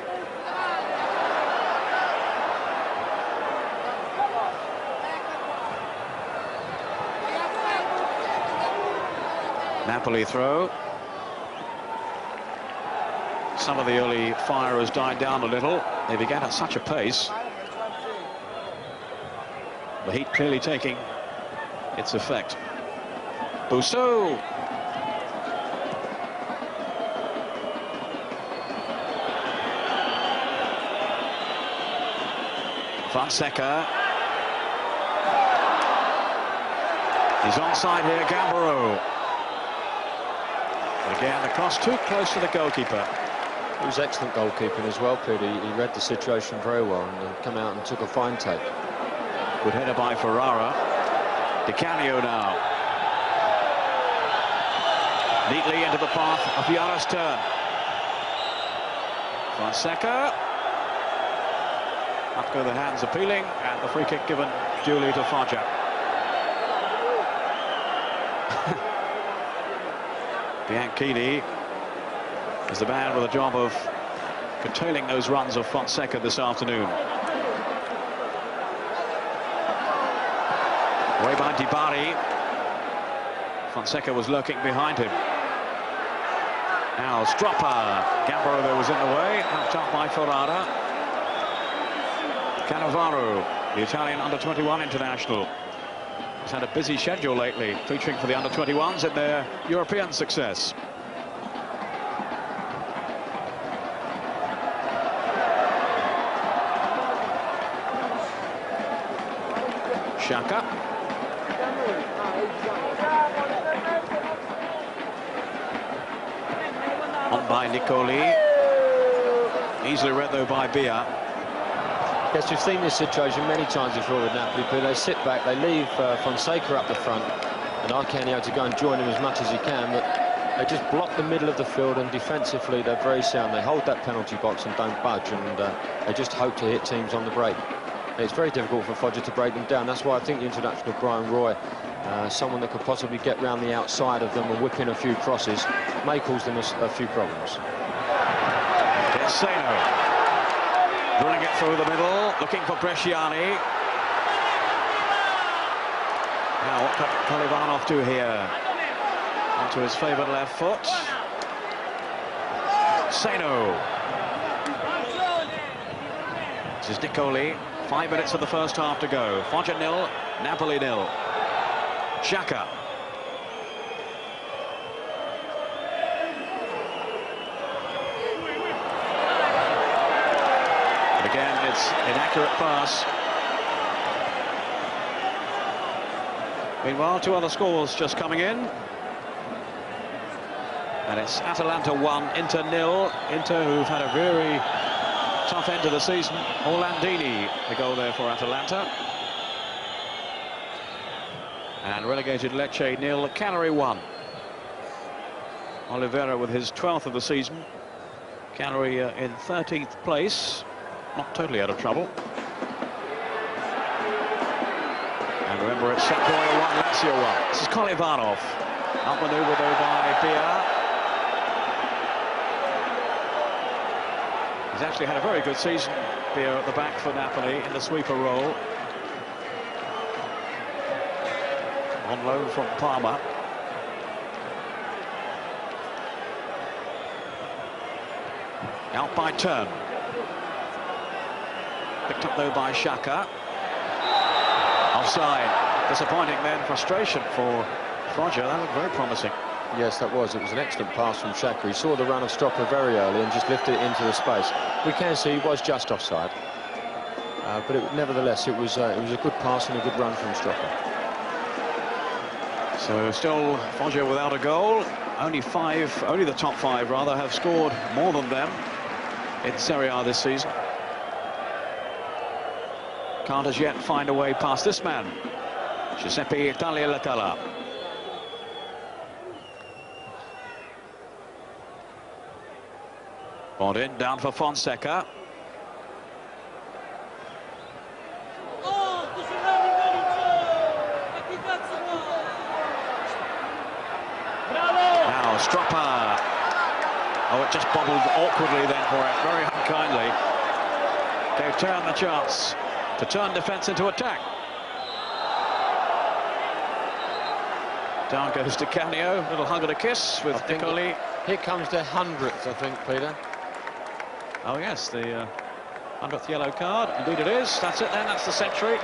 A: Napoli throw. Some of the early fire has died down a little. They began at such a pace. The heat clearly taking its effect. Busso. Fonseca. He's onside here, Gambaro. Again, the cross too close to the goalkeeper.
B: It was excellent goalkeeping as well, Peter. He read the situation very well and come out and took a fine take.
A: Good header by Ferrara. Di Canio now. Neatly into the path of Vieira's turn. Fonseca. Up go the hands appealing, and the free kick given duly to Foggia. Bianchini is the man with a job of curtailing those runs of Fonseca this afternoon. Away by Di Bari. Fonseca was lurking behind him. Now Stropper. Gambaro there was in the way, helped up by Ferrara. Cannavaro, the Italian under-21 international. He's had a busy schedule lately, featuring for the under-21s in their European success. Xhaka. On by Nicoli. Easily read though by Bia.
B: Yes, we've seen this situation many times before with Napoli, but they sit back, they leave Fonseca up the front, and Arcanio to go and join him as much as he can, but they just block the middle of the field, and defensively they're very sound. They hold that penalty box and don't budge, and they just hope to hit teams on the break. And it's very difficult for Foggia to break them down. That's why I think the introduction of Brian Roy, someone that could possibly get round the outside of them and whip in a few crosses, may cause them a few problems.
A: Seno. Drilling it through the middle, looking for Bresciani. Now, what can Kolivanov do here? Onto his favoured left foot. Seno. This is Nicoli. 5 minutes of the first half to go. Foggia 0, Napoli 0. Xhaka. Again, it's inaccurate pass. Meanwhile, 2 other scores just coming in. And it's Atalanta 1, Inter 0. Inter, who've had a very tough end to the season. Orlandini, the goal there for Atalanta. And relegated Lecce 0, Cagliari 1. Oliveira with his 12th of the season. Cagliari in 13th place. Not totally out of trouble. And remember, it's Sampdoria 1, Lazio 1. This is Kolivanov. Outmaneuvered though by Bia. He's actually had a very good season, Bia, at the back for Napoli in the sweeper role. On loan from Parma. Out by Turn. Picked up though by Xhaka. Offside. Disappointing then, frustration for Foggia. That looked very promising.
B: Yes, that was. It was an excellent pass from Xhaka. He saw the run of Stropper very early and just lifted it into the space. We can see he was just offside, but nevertheless, it was a good pass and a good run from Stropper.
A: So still Foggia without a goal. Only the top 5 rather, have scored more than them in Serie A this season. Can't as yet find a way past this man, Giuseppe Taglialatella. Bodin down for Fonseca. Now Stropper. Oh, it just bobbled awkwardly then for it, very unkindly. They've turned the chance to turn defence into attack. Down goes to Canio, little hug and a kiss with Nicoli.
B: Here comes their 100th, I think, Peter.
A: Oh yes, the 100th yellow card. Indeed it is. That's it then, that's the century.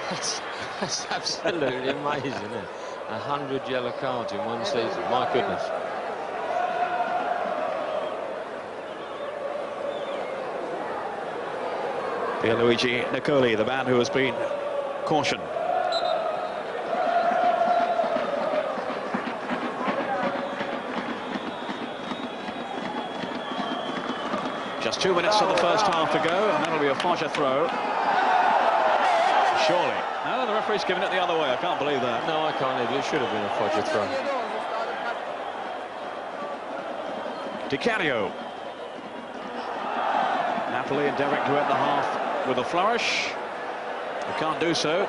B: That's absolutely amazing, isn't it? 100 yellow cards in one season, my goodness.
A: Pierluigi Nicoli, the man who has been cautioned. Just 2 minutes of the first half to go, and that'll be a Foggia throw. Surely. No, the referee's given it the other way. I can't believe that.
B: No, I can't either. It should have been a Foggia throw.
A: Di Canio. Napoli endeavouring to end the half with a flourish. They can't do so.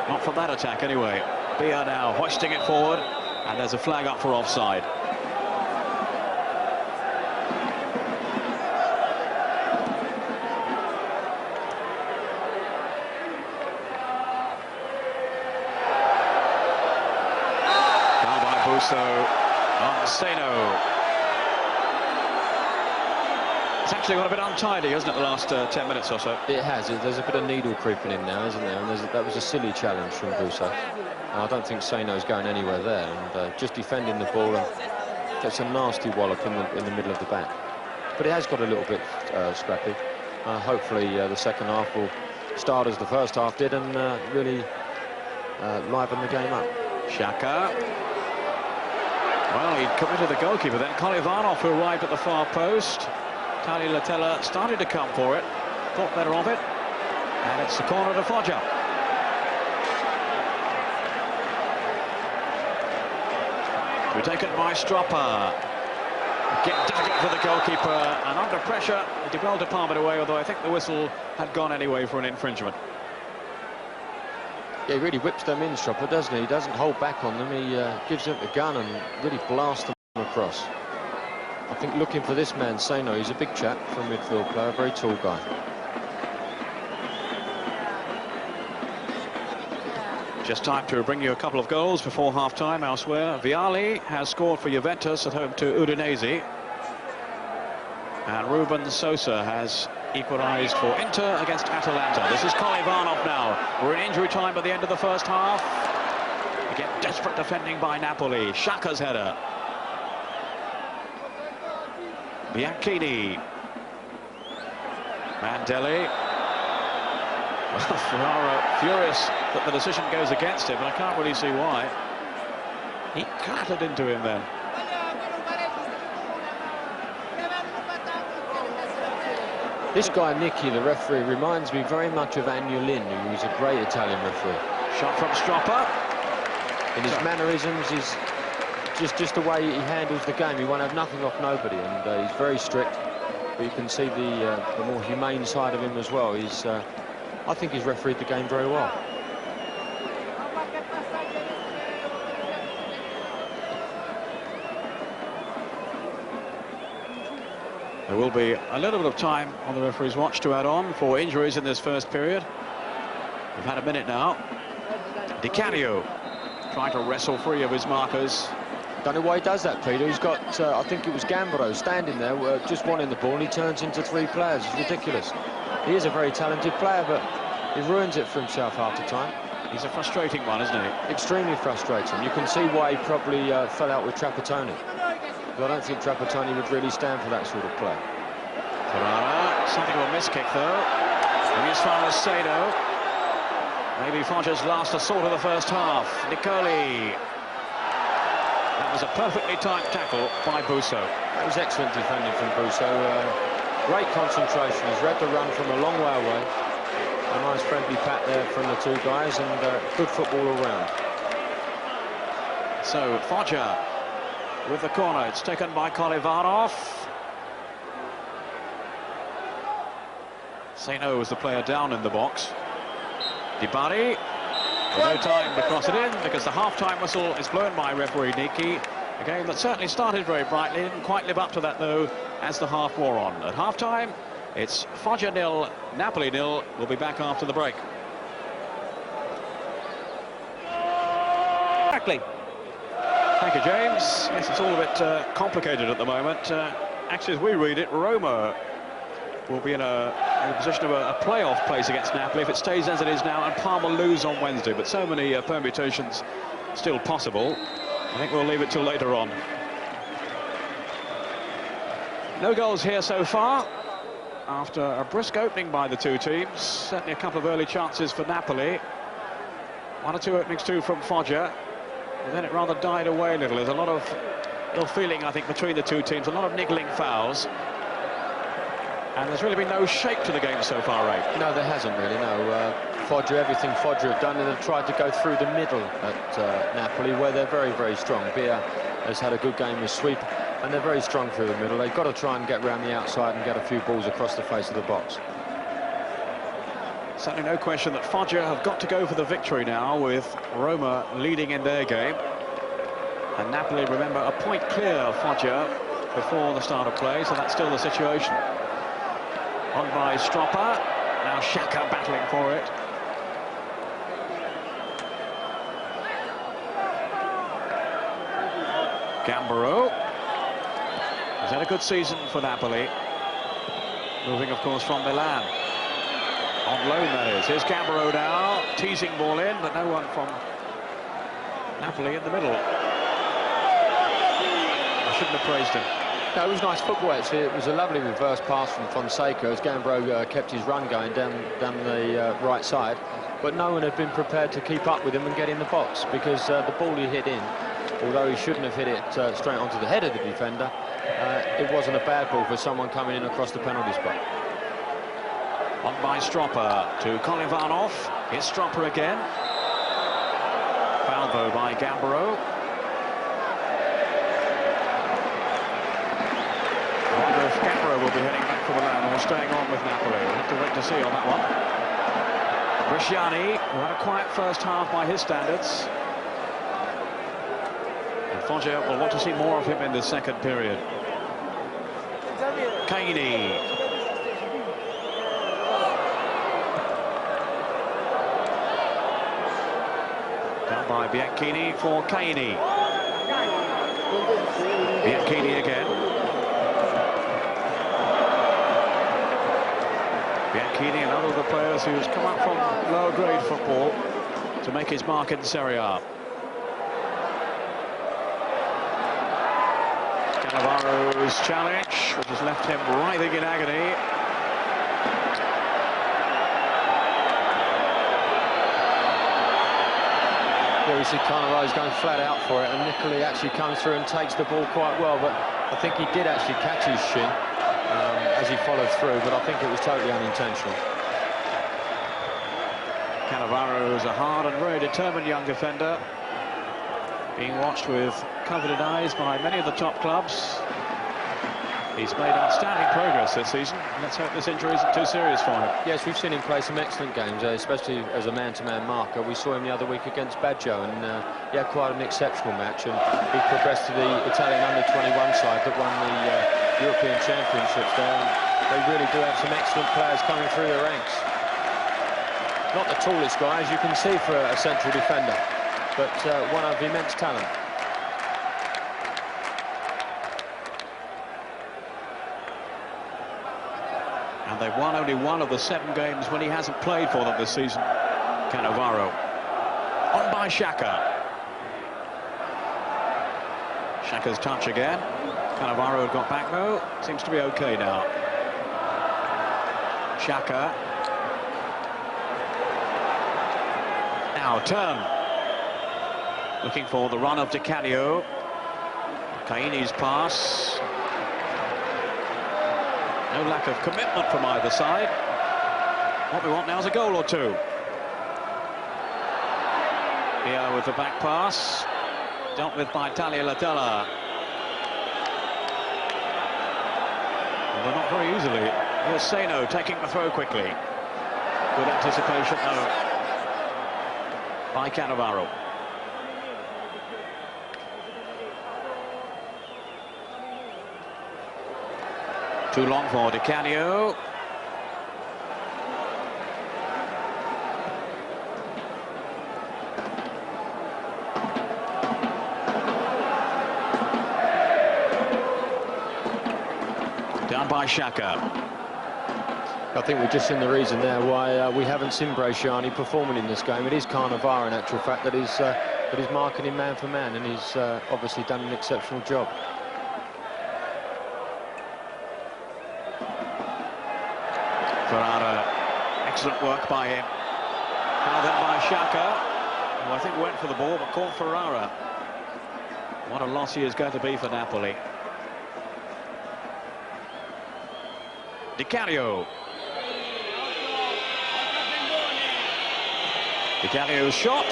A: Not from that attack anyway. Bia now hoisting it forward, and there's a flag up for offside. Now by Busso on Seno. It's actually got a bit untidy, hasn't it, the last 10 minutes or so?
B: It has. There's a bit of needle creeping in now, isn't there? And that was a silly challenge from Busso. I don't think Seno's going anywhere there, and just defending the ball and gets a nasty wallop in the middle of the back. But it has got a little bit scrappy. Hopefully the second half will start as the first half did and really livened the game up.
A: Xhaka. Well, he committed the goalkeeper then. Kolevanov, who arrived at the far post. Tali Latella started to come for it. Thought better of it. And it's the corner to Foggia. To be taken by Stropper. Get daggered for the goalkeeper, and under pressure, he did well to palm it away, although I think the whistle had gone anyway for an infringement.
B: Yeah, he really whips them in, Stropper, doesn't he? He doesn't hold back on them. He gives them the gun and really blasts them across. I think looking for this man, Seno, he's a big chap for a midfield player, a very tall guy.
A: Just time to bring you a couple of goals before half-time elsewhere. Vialli has scored for Juventus at home to Udinese. And Ruben Sosa has equalised for Inter against Atalanta. This is Kolevanov now. We're in injury time at the end of the first half. Again, desperate defending by Napoli. Xhaka's header. Bianchini. Mandelli. Ferrara furious that the decision goes against him, and I can't really see why. He clattered into him then.
B: This guy, Nicky, the referee, reminds me very much of Agnolin, who was a great Italian referee.
A: Shot from Stropper.
B: In his mannerisms, his just the way he handles the game. He won't have nothing off nobody, and he's very strict. But you can see the more humane side of him as well. He's, I think he's refereed the game very well.
A: There will be a little bit of time on the referee's watch to add on for injuries in this first period. We've had a minute now. Di Canio trying to wrestle free of his markers.
B: Don't know why he does that, Peter. He's got, I think it was Gambaro standing there, just wanting the ball, and he turns into three players. It's ridiculous. He is a very talented player, but he ruins it for himself half the time.
A: He's a frustrating one, isn't he?
B: Extremely frustrating. You can see why he probably fell out with Trapattoni. But I don't think Trapattoni would really stand for that sort of play.
A: Ferrara, something of a miskick though. And as far as Seno. Maybe Foggia's last assault of the first half. Nicoli. That was a perfectly timed tackle by Busso.
B: That was excellent defending from Busso. Great concentration. He's read the run from a long way away. A nice friendly pat there from the two guys, and good football all round.
A: So Foggia with the corner. It's taken by Kolevanov. Seno was the player down in the box. Di Bari. No time to cross it in because the half-time whistle is blown by referee Niki. A game that certainly started very brightly, didn't quite live up to that though as the half wore on. At half-time, it's Foggia 0, Napoli 0. We'll be back after the break. Exactly. Thank you, James. Yes, it's all a bit complicated at the moment. Actually, as we read it, Roma will be in a position of a playoff place against Napoli if it stays as it is now, and Parma lose on Wednesday. But so many permutations still possible. I think we'll leave it till later on. No goals here so far after a brisk opening by the two teams. Certainly a couple of early chances for Napoli. One or two openings too from Foggia. And then it rather died away a little. There's a lot of ill feeling, I think, between the two teams. A lot of niggling fouls. And there's really been no shape to the game so far, Ray.
B: No, there hasn't really, no. Foggia, everything Foggia have done, and have tried to go through the middle at Napoli, where they're very, very strong. Bia has had a good game with sweep, and they're very strong through the middle. They've got to try and get around the outside and get a few balls across the face of the box.
A: Certainly no question that Foggia have got to go for the victory now, with Roma leading in their game. And Napoli, remember, a point clear of Foggia before the start of play, so that's still the situation. On by Stropper, now Xhaka battling for it. Gambaro has had a good season for Napoli, moving of course from Milan. On loan, that is. Here's Gambaro now, teasing ball in, but no one from Napoli in the middle. I shouldn't have praised him.
B: No, it was nice football, actually. It was a lovely reverse pass from Fonseca as Gambaro kept his run going down the right side. But no one had been prepared to keep up with him and get in the box, because the ball he hit in, although he shouldn't have hit it straight onto the head of the defender, it wasn't a bad ball for someone coming in across the penalty spot.
A: On by Stropper to Kolivanov. It's Stropper again. Foul though by Gambaro. I wonder if Gambaro will be heading back for the land or staying on with Napoli. We'll have to wait to see on that one. Bresciani, who had a quiet first half by his standards. And Foggia will want to see more of him in the second period. Caini. Down by Bianchini for Caini. Bianchini again. Bianchini, another of the players who's come up from lower grade football to make his mark in Serie A. Cannavaro's challenge, which has left him writhing in agony.
B: There we see Cannavaro's going flat out for it, and Nicoli actually comes through and takes the ball quite well, but I think he did actually catch his shin as he followed through, but I think it was totally unintentional.
A: Cannavaro is a hard and very determined young defender, being watched with coveted eyes by many of the top clubs. He's made outstanding progress this season. Let's hope this injury isn't too serious for him.
B: Yes, we've seen him play some excellent games, especially as a man-to-man marker. We saw him the other week against Baggio, and he had quite an exceptional match, and he progressed to the Italian under-21 side that won the European Championships there. And they really do have some excellent players coming through the ranks. Not the tallest guy, as you can see, for a central defender, but one of immense talent.
A: And they've won only one of the 7 games when he hasn't played for them this season, Cannavaro. On by Xhaka. Xhaka's touch again. Cannavaro had got back though. Seems to be okay now. Xhaka. Now turn. Looking for the run of Di Canio. Caini's pass. No lack of commitment from either side. What we want now is a goal or two. Here with the back pass. Dealt with by Talia Latella. But not very easily. Here's Seno taking the throw quickly. Good anticipation, no. By Cannavaro. Too long for Di Canio. Down by Xhaka.
B: I think we've just seen the reason there why we haven't seen Bresciani performing in this game. It is Cannavaro, in actual fact, that is marking him man for man, and he's obviously done an exceptional job.
A: Ferrara, excellent work by him. Now then by Xhaka, who I think went for the ball but caught Ferrara. What a loss he is going to be for Napoli. Di Canio. Di Canio's shot.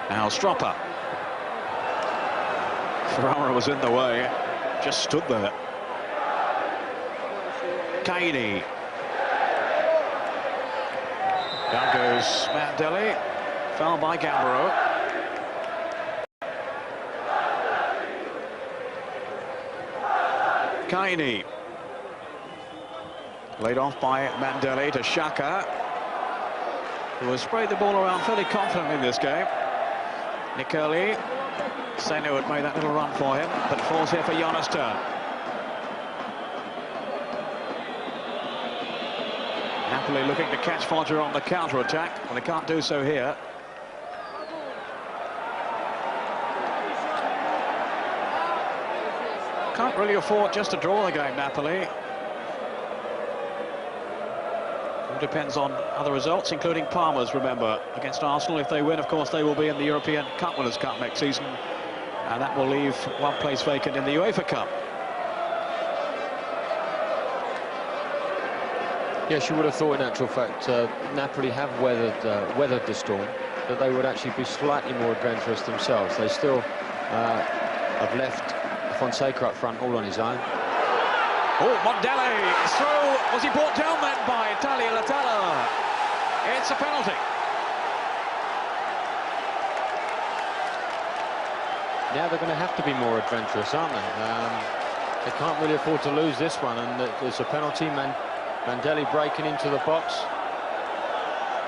A: Now Stropper. Ferrara was in the way, just stood there. Caini. Down goes Mandelli. Foul by Gambaro. Caini. Laid off by Mandelli to Xhaka, who has sprayed the ball around fairly confidently in this game. Nicoli. Seno had made that little run for him, but falls here for Jonas Turn. Napoli looking to catch Foggia on the counter-attack, and they can't do so here. Can't really afford just to draw the game, Napoli. It depends on other results, including Parma's, remember, against Arsenal. If they win, of course, they will be in the European Cup Winners' Cup next season, and that will leave one place vacant in the UEFA Cup.
B: Yes, you would have thought, in actual fact, Napoli have weathered the storm, that they would actually be slightly more adventurous themselves. They still have left Fonseca up front all on his own.
A: Oh, Mondelli is through. Was he brought down then by Taglialatella? It's a penalty.
B: Now they're going to have to be more adventurous, aren't they? They can't really afford to lose this one, and there's a penalty. Mondelli breaking into the box.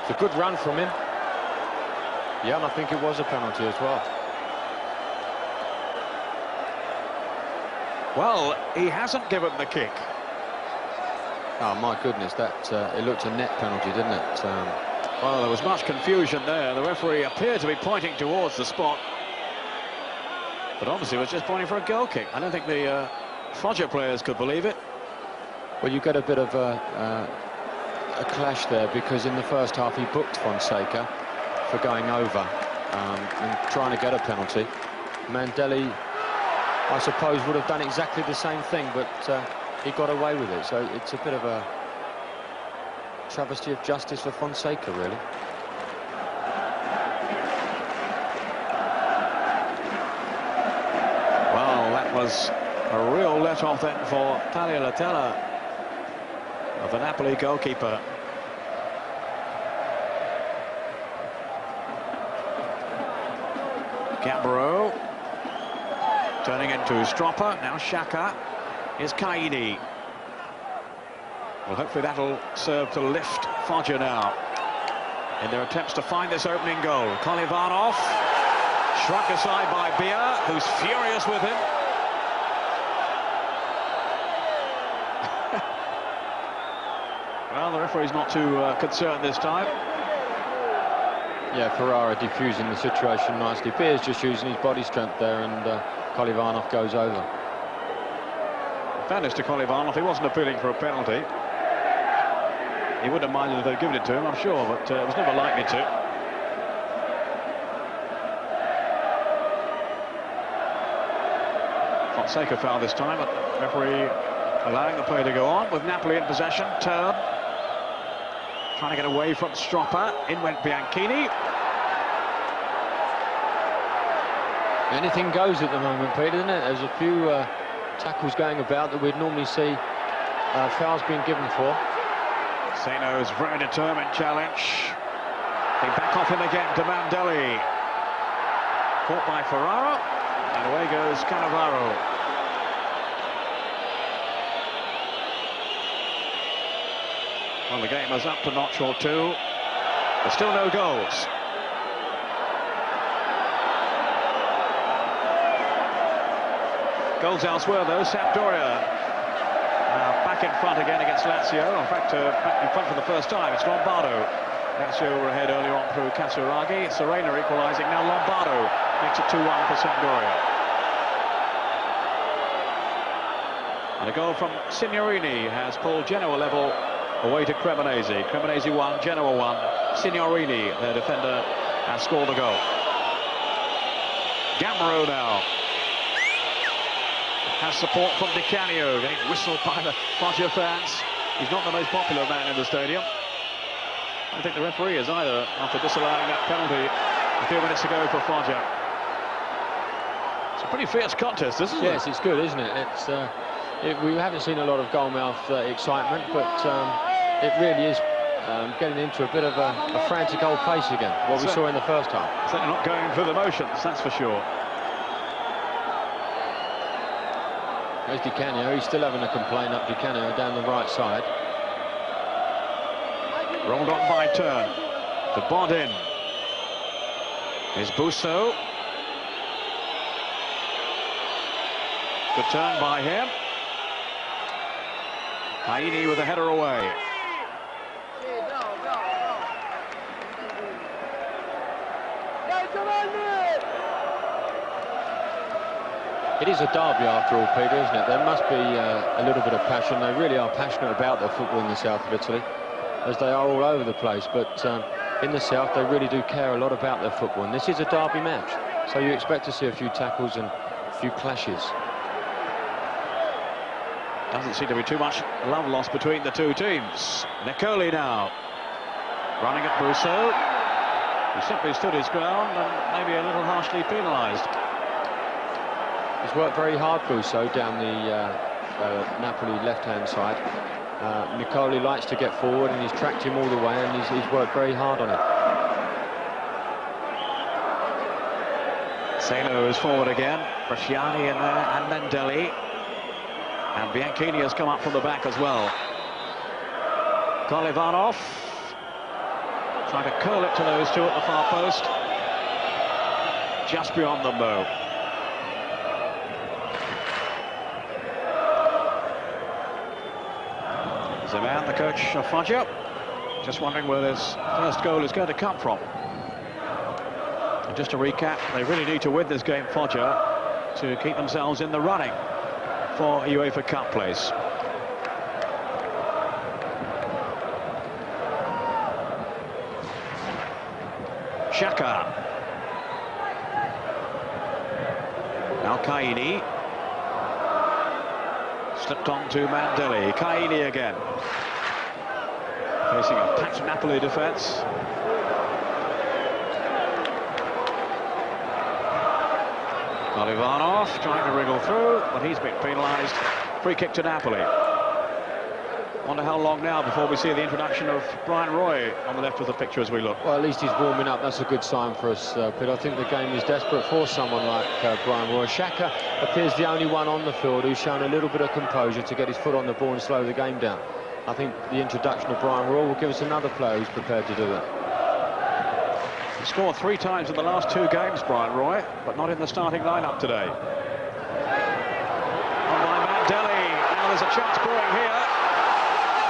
B: It's a good run from him. Yeah, and I think it was a penalty as well.
A: Well, he hasn't given the kick.
B: Oh, my goodness, that it looked a net penalty, didn't it?
A: Well, there was much confusion there. The referee appeared to be pointing towards the spot, but obviously was just pointing for a goal kick. I don't think the Foggia players could believe it.
B: Well, you get a bit of a clash there, because in the first half he booked Fonseca for going over and trying to get a penalty. Mondelli, I suppose, would have done exactly the same thing, but he got away with it. So it's a bit of a travesty of justice for Fonseca, really.
A: Well, that was a real let-off then for Taglialatella, of the Napoli goalkeeper. Gambaro turning into Stropper. Now Xhaka. Here's Caini. Well, hopefully that'll serve to lift Foggia now in their attempts to find this opening goal. Kolyvanov struck aside by Bia, who's furious with him. Well, the referee's not too concerned this time.
B: Yeah, Ferrara defusing the situation nicely. Bia's just using his body strength there, and Kolyvanov goes over.
A: In fairness to Kolyvanov, he wasn't appealing for a penalty. He wouldn't have minded if they'd given it to him, I'm sure, but was never likely to. Fonseca foul this time, but the referee allowing the play to go on with Napoli in possession. Turn. Trying to get away from Stropper. In went Bianchini.
B: Anything goes at the moment, Peter, isn't it? There's a few tackles going about that we'd normally see fouls being given for.
A: Seno's very determined challenge. They back off him again to Mondelli. Caught by Ferrara. And away goes Cannavaro. Well, the game is up a notch or two. There's still no goals. Goals elsewhere, though. Sampdoria back in front again against Lazio. In fact, back in front for the first time. It's Lombardo. Lazio were ahead earlier on through Casuraghi. Serena equalising. Now Lombardo makes it 2-1 for Sampdoria. And a goal from Signorini has pulled Genoa level away to Cremonese. Cremonese 1, Genoa 1. Signorini, their defender, has scored a goal. Gambaro now has support from Di Canio, getting whistled by the Foggia fans. He's not the most popular man in the stadium. I don't think the referee is either, after disallowing that penalty a few minutes ago for Foggia. It's a pretty fierce contest, isn't it?
B: Yes, it's good, isn't it? It's we haven't seen a lot of goalmouth excitement, but it really is getting into a bit of a frantic old pace again, what we saw in the first half.
A: Certainly not going through the motions, that's for sure.
B: There's Di Canio. He's still having a complaint up Di Canio down the right side.
A: Rolled on by Turn. To Bodin. Here's Busso. Good turn by him. Caini with a header away.
B: It is a derby after all, Peter, isn't it? There must be a little bit of passion. They really are passionate about their football in the south of Italy, as they are all over the place. But in the south, they really do care a lot about their football. And this is a derby match, so you expect to see a few tackles and a few clashes.
A: Doesn't seem to be too much love lost between the two teams. Nicoli now, running at Brousseau. He simply stood his ground and maybe a little harshly penalised.
B: He's worked very hard, Brousseau, down the Napoli left-hand side. Nicoli likes to get forward, and he's tracked him all the way, and he's worked very hard on it.
A: Salo is forward again. Bresciani in there, and Mendelli. And Bianchini has come up from the back as well. Kolivanov trying to curl it to those two at the far post. Just beyond them, though. Zaman, the coach of Foggia, just wondering where this first goal is going to come from. And just to recap, they really need to win this game, Foggia, to keep themselves in the running for UEFA Cup place. Xhaka. Now Caini. Slipped on to Mendelli. Caini again. Facing a packed Napoli defence. Kolivanov trying to wriggle through, but he's been penalised. Free kick to Napoli. Wonder how long now before we see the introduction of Brian Roy on the left of the picture as we look.
B: Well, at least he's warming up. That's a good sign for us, but I think the game is desperate for someone like Brian Roy. Xhaka appears the only one on the field who's shown a little bit of composure to get his foot on the ball and slow the game down. I think the introduction of Brian Roy will give us another player who's prepared to do that.
A: He scored 3 times in the last 2 games, Brian Roy, but not in the starting lineup today. On by Mendelli. Now there's a chance brewing here.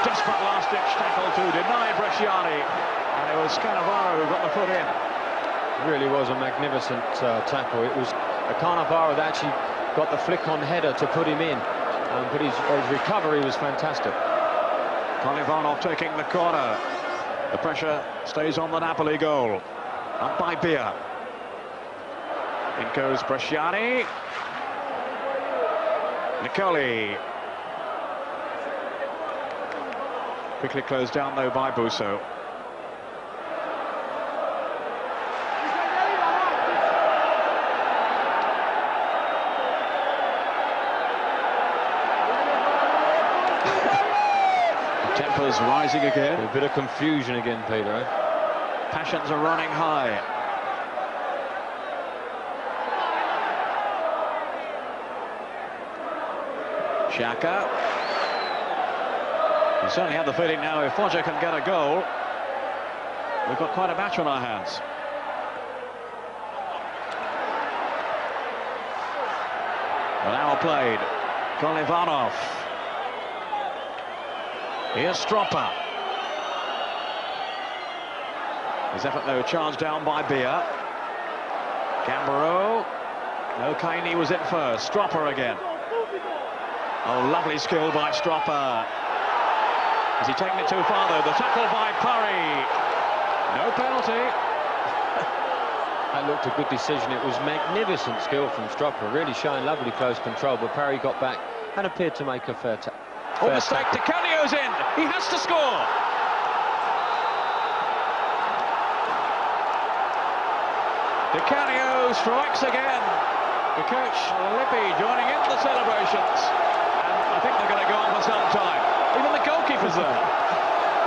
A: Desperate last-ditch tackle to deny Bresciani, and it was Cannavaro who got the foot in.
B: It really was a magnificent tackle. It was Cannavaro that actually got the flick-on header to put him in, but his recovery was fantastic.
A: Kolivanov taking the corner. The pressure stays on the Napoli goal. Up by Bia. In goes Bresciani. Nicoli. Quickly closed down, though, by Busso. Tempers rising again.
B: A bit of confusion again, Peter. Eh?
A: Passions are running high. Xhaka. You certainly have the feeling now if Foggia can get a goal, we've got quite a match on our hands. Well, now played. Kolivanov. Here's Stroppa. His effort, though, charged down by Bia. Gambaro. No, Caini was in first. Stroppa again. Oh, lovely skill by Stroppa. Has he taken it too far, though? The tackle by Parry. No penalty.
B: That looked a good decision. It was magnificent skill from Stroppa, really showing lovely close control, but Parry got back and appeared to make a fair
A: mistake. Di Canio's in. He has to score. Di Canio strikes again. The coach, Lippi, joining in the celebrations. And I think they're going to go on for some time. Even the goalkeeper's there.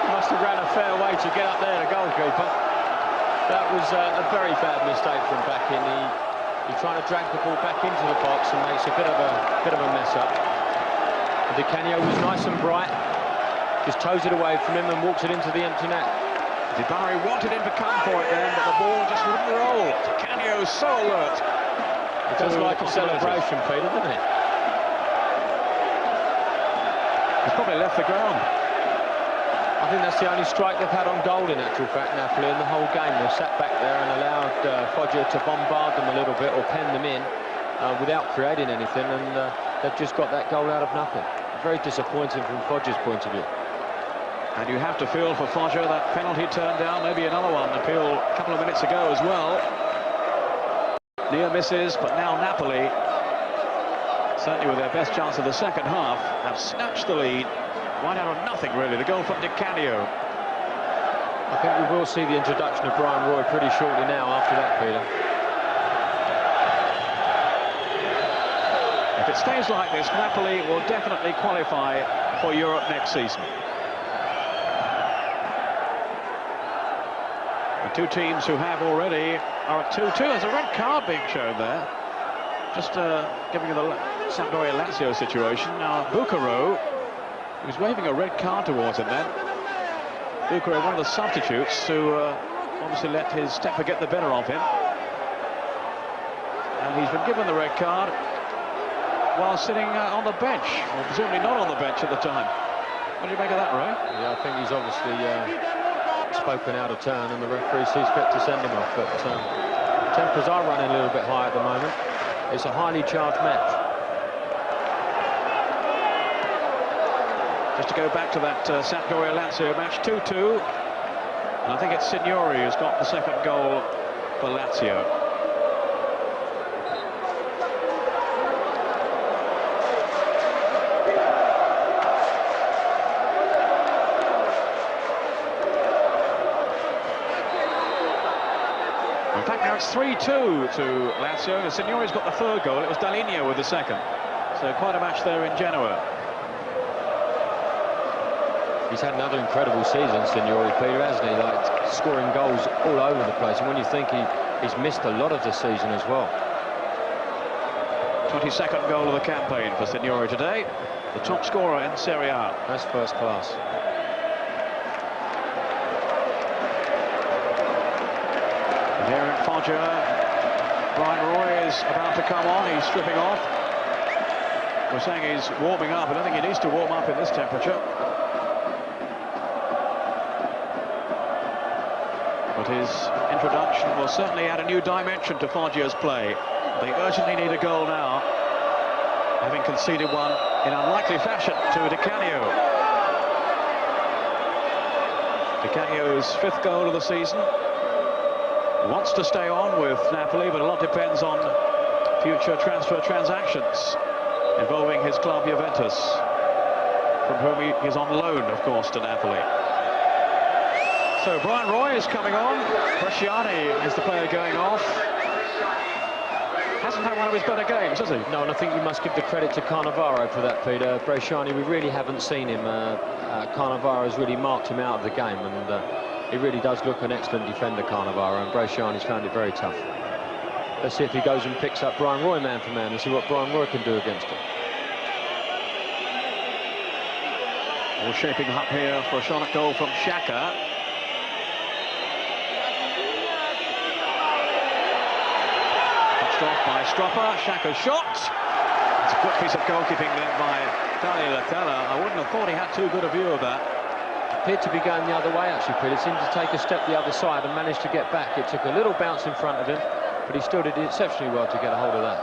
B: He must have ran a fair way to get up there, the goalkeeper. That was a very bad mistake from back in. He's trying to drag the ball back into the box and makes a bit of a mess up. Di Canio was nice and bright, just toes it away from him and walks it into the empty net.
A: Di Barry wanted him to come for it then, but the ball just wouldn't roll. Di Canio's so alert.
B: It does like a celebration, Peter, doesn't it?
A: He's probably left the ground.
B: I think that's the only strike they've had on goal, in actual fact, Napoli, in the whole game. They've sat back there and allowed Foggia to bombard them a little bit or pen them in without creating anything, and they've just got that goal out of nothing. Very disappointing from Foggia's point of view.
A: And you have to feel for Foggia, that penalty turned down, maybe another one appealed a couple of minutes ago as well. Near misses, but now Napoli, certainly with their best chance of the second half, have snatched the lead right out of nothing, really. The goal from Di Canio.
B: I think we will see the introduction of Brian Roy pretty shortly now after that, Peter.
A: If it stays like this, Napoli will definitely qualify for Europe next season. The two teams who have already are at 2-2. There's a red card being shown there. Just giving you the Sampdoria Lazio situation. Now, Bucaro, he was waving a red card towards him then. Bucaro, one of the substitutes, who obviously let his temper get the better of him. And he's been given the red card while sitting on the bench, or presumably not on the bench at the time. What do you make of that, Ray?
B: Yeah, I think he's obviously spoken out of turn, and the referee sees fit to send him off. But tempers are running a little bit high at the moment. It's a highly charged match.
A: Just to go back to that Sampdoria Lazio match, 2-2. And I think it's Signori who's got the second goal for Lazio. In fact, now it's 3-2 to Lazio, and Signori's got the third goal. It was Dall'Igna with the second. So quite a match there in Genoa.
B: He's had another incredible season, Signori, Peter, hasn't he? Like, scoring goals all over the place. And when you think he's missed a lot of the season as well.
A: 22nd goal of the campaign for Signori today. The top scorer in Serie A.
B: That's first class.
A: Here in Foggia, Brian Roy is about to come on. He's stripping off. We're saying he's warming up. I don't think he needs to warm up in this temperature. But his introduction will certainly add a new dimension to Foggia's play. They urgently need a goal now, having conceded one in unlikely fashion to Di Canio. Di Canio's 5th goal of the season. Wants to stay on with Napoli, but a lot depends on future transfer transactions involving his club Juventus, from whom he is on loan, of course, to Napoli. So Brian Roy is coming on. Bresciani is the player going off. Hasn't had one of his better games, has he?
B: No, and I think you must give the credit to Cannavaro for that, Peter. Bresciani, we really haven't seen him. Cannavaro has really marked him out of the game, and he really does look an excellent defender, Cannavaro, and Bresciani's found it very tough. Let's see if he goes and picks up Brian Roy man for man and see what Brian Roy can do against him.
A: All shaping up here for a shot at goal from Xhaka. Touched off by Stropper. Xhaka's shot. It's a good piece of goalkeeping then by Tagliafico. I wouldn't have thought he had too good a view of that.
B: Appeared to be going the other way, actually, Peter. Seemed to take a step the other side and managed to get back. It took a little bounce in front of him, but he still did exceptionally well to get a hold of that.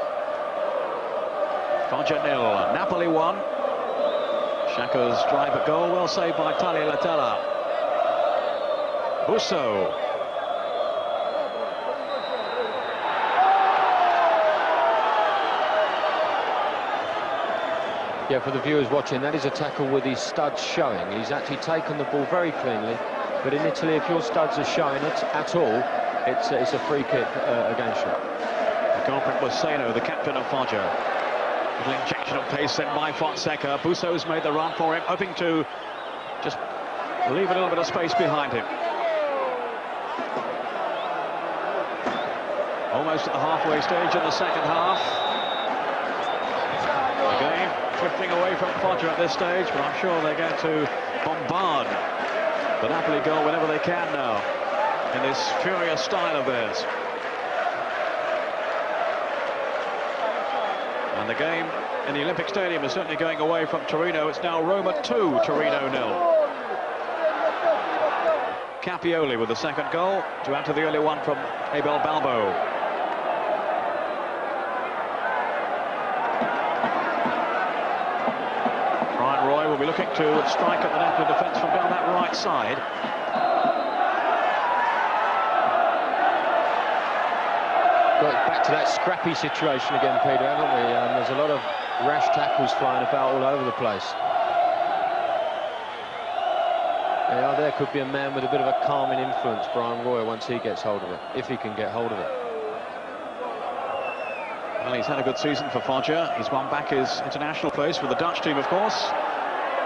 A: Foggia 0, Napoli 1. Xhaka's drive at goal, well saved by Tagliafico. Busso.
B: Yeah, for the viewers watching, that is a tackle with his studs showing. He's actually taken the ball very cleanly, but in Italy, if your studs are showing it at all, it's a free kick against you.
A: The culprit was Seno, the captain of Foggia. Little injection of pace then by Fonseca. Busso's made the run for him, hoping to just leave a little bit of space behind him. Almost at the halfway stage in the second half. The game drifting away from Foggia at this stage, but I'm sure they're going to bombard the Napoli goal whenever they can now, in this furious style of theirs. And the game in the Olympic Stadium is certainly going away from Torino. It's now Roma 2, Torino 0. Capioli with the second goal to add to the early one from Abel Balbo. Brian Roy will be looking to strike at the Napoli defence from down that right side.
B: Got back to that scrappy situation again, Peter, haven't we? There's a lot of rash tackles flying about all over the place. Yeah, there could be a man with a bit of a calming influence, Brian Roy, once he gets hold of it, if he can get hold of it.
A: Well, he's had a good season for Foggia. He's won back his international place with the Dutch team, of course.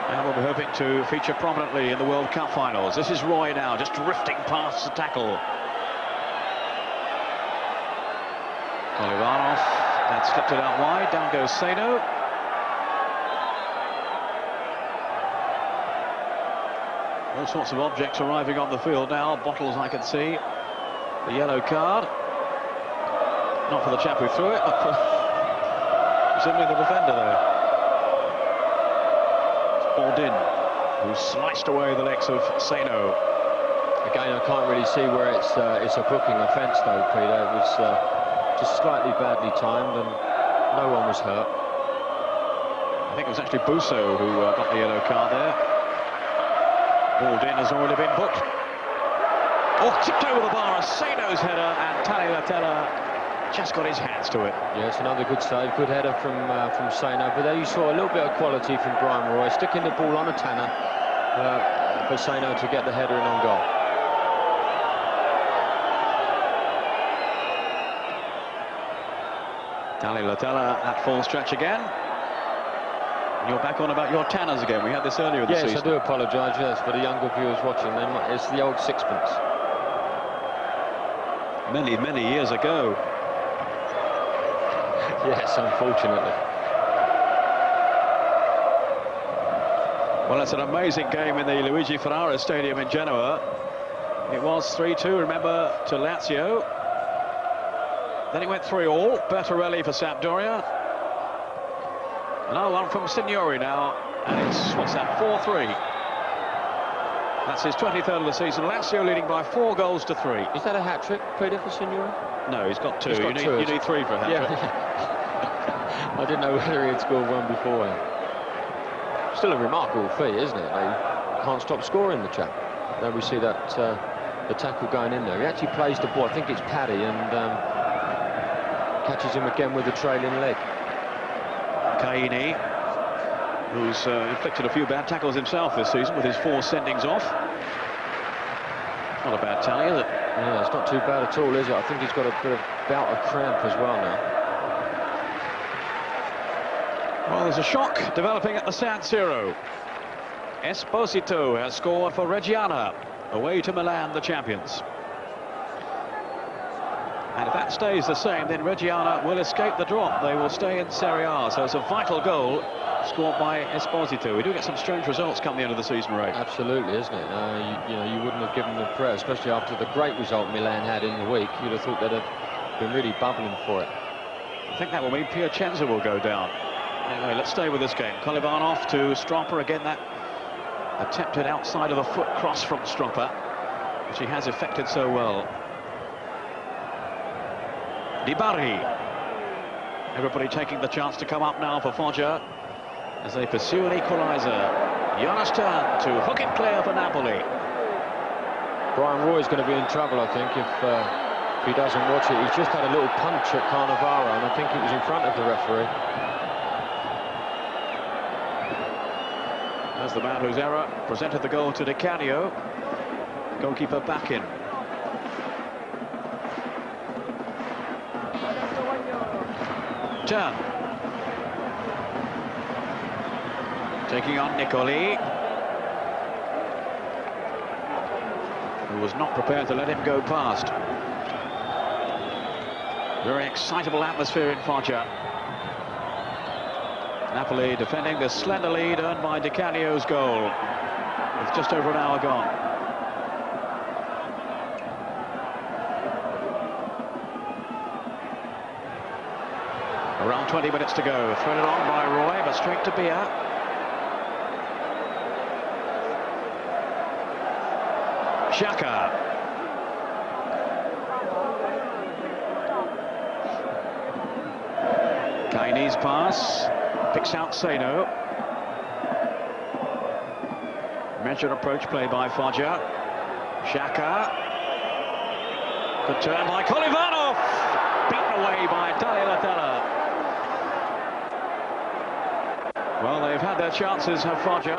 A: And we'll be hoping to feature prominently in the World Cup finals. This is Roy now, just drifting past the tackle. Olivanov, that slipped it out wide. Down goes Seno. All sorts of objects arriving on the field now. Bottles, I can see. The yellow card. Not for the chap who threw it, but for presumably the defender there. It's Bourdin, who sliced away the legs of Seno.
B: Again, I can't really see where it's a booking offence, though, Peter. It was just slightly badly timed, and no one was hurt.
A: I think it was actually Busso who got the yellow card there. Bourdin has already been booked. Oh, tipped over the bar, a Seno's header, and Tali Latella just got his hands to it.
B: Yes, another good save, good header from Seno. But there you saw a little bit of quality from Brian Roy, sticking the ball on a Tanner for Seno to get the header in on goal.
A: Tali Latella at full stretch again. And you're back on about your Tanners again. We had this earlier in the season.
B: Yes, I do apologise, yes, for the younger viewers watching. It's the old sixpence.
A: Many, many years ago.
B: Yes, unfortunately.
A: Well, it's an amazing game in the Luigi Ferrara Stadium in Genoa. It was 3-2, remember, to Lazio. Then it went 3-3. Bertarelli for Sampdoria. Another one from Signori now, and it's, what's that, 4-3. That's his 23rd of the season. Lazio leading by 4 goals to 3.
B: Is that a hat-trick, Peter, for Signori?
A: No, he's got 2.
B: He's got
A: you need 3 for a hat-trick.
B: Yeah. I didn't know whether he had scored one before him. Still a remarkable feat, isn't it? They can't stop scoring, the chap. Then we see that the tackle going in there. He actually plays the ball. I think it's Paddy, and catches him again with the trailing leg.
A: Caini, who's inflicted a few bad tackles himself this season with his 4 sendings off. Not a bad tally, is it?
B: Yeah, it's not too bad at all, is it? I think he's got a bit of bout of cramp as well now.
A: Well, there's a shock developing at the San Siro. Esposito has scored for Reggiana, away to Milan, the champions. And if that stays the same, then Reggiana will escape the drop. They will stay in Serie A. So it's a vital goal scored by Esposito. We do get some strange results come the end of the season, Ray.
B: Absolutely, isn't it? You wouldn't have given them credit, especially after the great result Milan had in the week. You'd have thought they'd have been really bubbling for it.
A: I think that will mean Piacenza will go down. Anyway, let's stay with this game. Kolivanov to Stropper. Again, that attempted outside of the foot cross from Stropper, which he has effected so well. Di Bari. Everybody taking the chance to come up now for Foggia as they pursue an equaliser. Jonas Tern to hook it clear for Napoli.
B: Brian Roy's going to be in trouble, I think, if he doesn't watch it. He's just had a little punch at Cannavaro, and I think it was in front of the referee.
A: As the man whose error presented the goal to Di Canio. Goalkeeper back in. Turn. Taking on Nicoli, who was not prepared to let him go past. Very excitable atmosphere in Foggia. Napoli defending the slender lead earned by Di Canio's goal with just over an hour gone. Around 20 minutes to go. Threaded on by Roy, but straight to Bia. Xhaka. Kaini's pass. Picks out Seno. Measured approach play by Foggia. Xhaka. Good turn by Kolevanov. Beaten away by Taglialatella. Well, they've had their chances, have Foggia.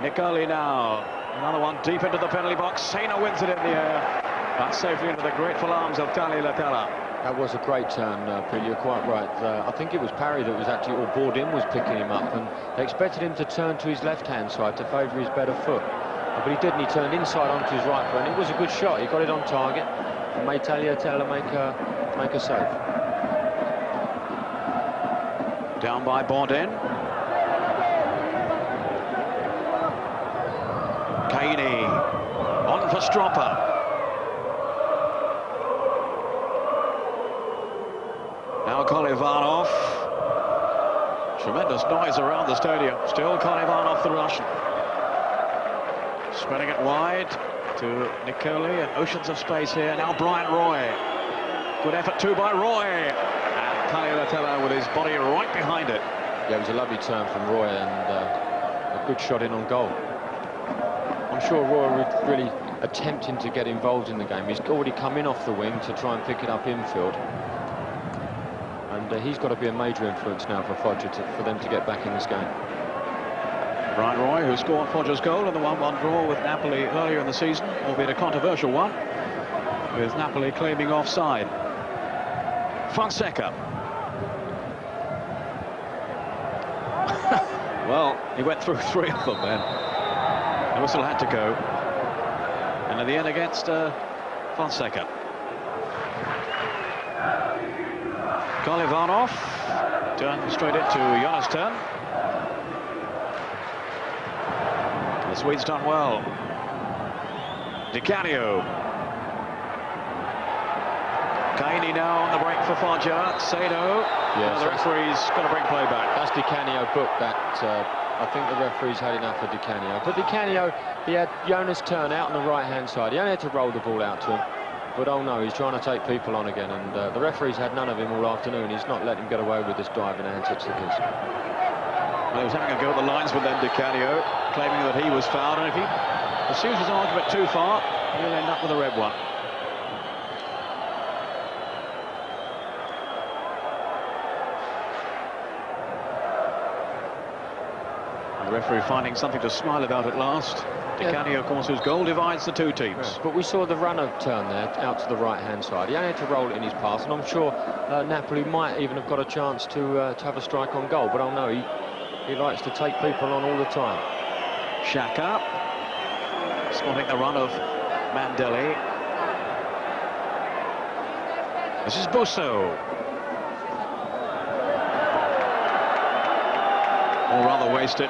A: Nicoli now. Another one deep into the penalty box. Seno wins it in the air. But safely into the grateful arms of Taglialatella.
B: That was a great turn, Peter, you're quite right. I think it was Parry that was actually, or Bourdin was picking him up, and they expected him to turn to his left-hand side to favour his better foot. But he didn't, he turned inside onto his right foot, and it was a good shot. He got it on target and made Taglialatella make a save.
A: Down by Bourdin. Kaini on for Stropper. Now Kolevanov. Tremendous noise around the stadium. Still Kolevanov, the Russian. Spreading it wide to Nicoli, and oceans of space here. Now Brian Roy. Good effort too by Roy. And Taglialatella with his body right behind it.
B: Yeah, it was a lovely turn from Roy, and a good shot in on goal. I'm sure Roy would really attempting to get involved in the game. He's already come in off the wing to try and pick it up infield. And he's got to be a major influence now for Foggia for them to get back in this game.
A: Brian Roy, who scored Foggia's goal in the 1-1 draw with Napoli earlier in the season, albeit a controversial one, with Napoli claiming offside. Fonseca. Well, he went through 3 of them then. The whistle had to go. And in the end against Fonseca. Kolevanov turned straight into Jonathan. The Swedes done well. Di Canio. Kaini now on the break for Foggia. Seno.
B: Yeah,
A: the referee's got to bring play back.
B: That's Di Canio booked that. I think the referee's had enough of Di Canio. But Di Canio, he had Jonas turn out on the right-hand side. He only had to roll the ball out to him. But oh no, he's trying to take people on again, and the referee's had none of him all afternoon. He's not letting him get away with this diving antics of his.
A: Well, he was having a go at the linesman then, Di Canio, claiming that he was fouled, and if he pursues his argument too far, he'll end up with a red one. And the referee finding something to smile about at last. Di Canio, of course, whose goal divides the two teams.
B: Yeah, but we saw the runner turn there out to the right-hand side. He only had to roll it in his pass, and I'm sure Napoli might even have got a chance to have a strike on goal. But oh no, he likes to take people on all the time.
A: Xhaka spotting the run of Mandelli. This is Busso. Or rather wasted.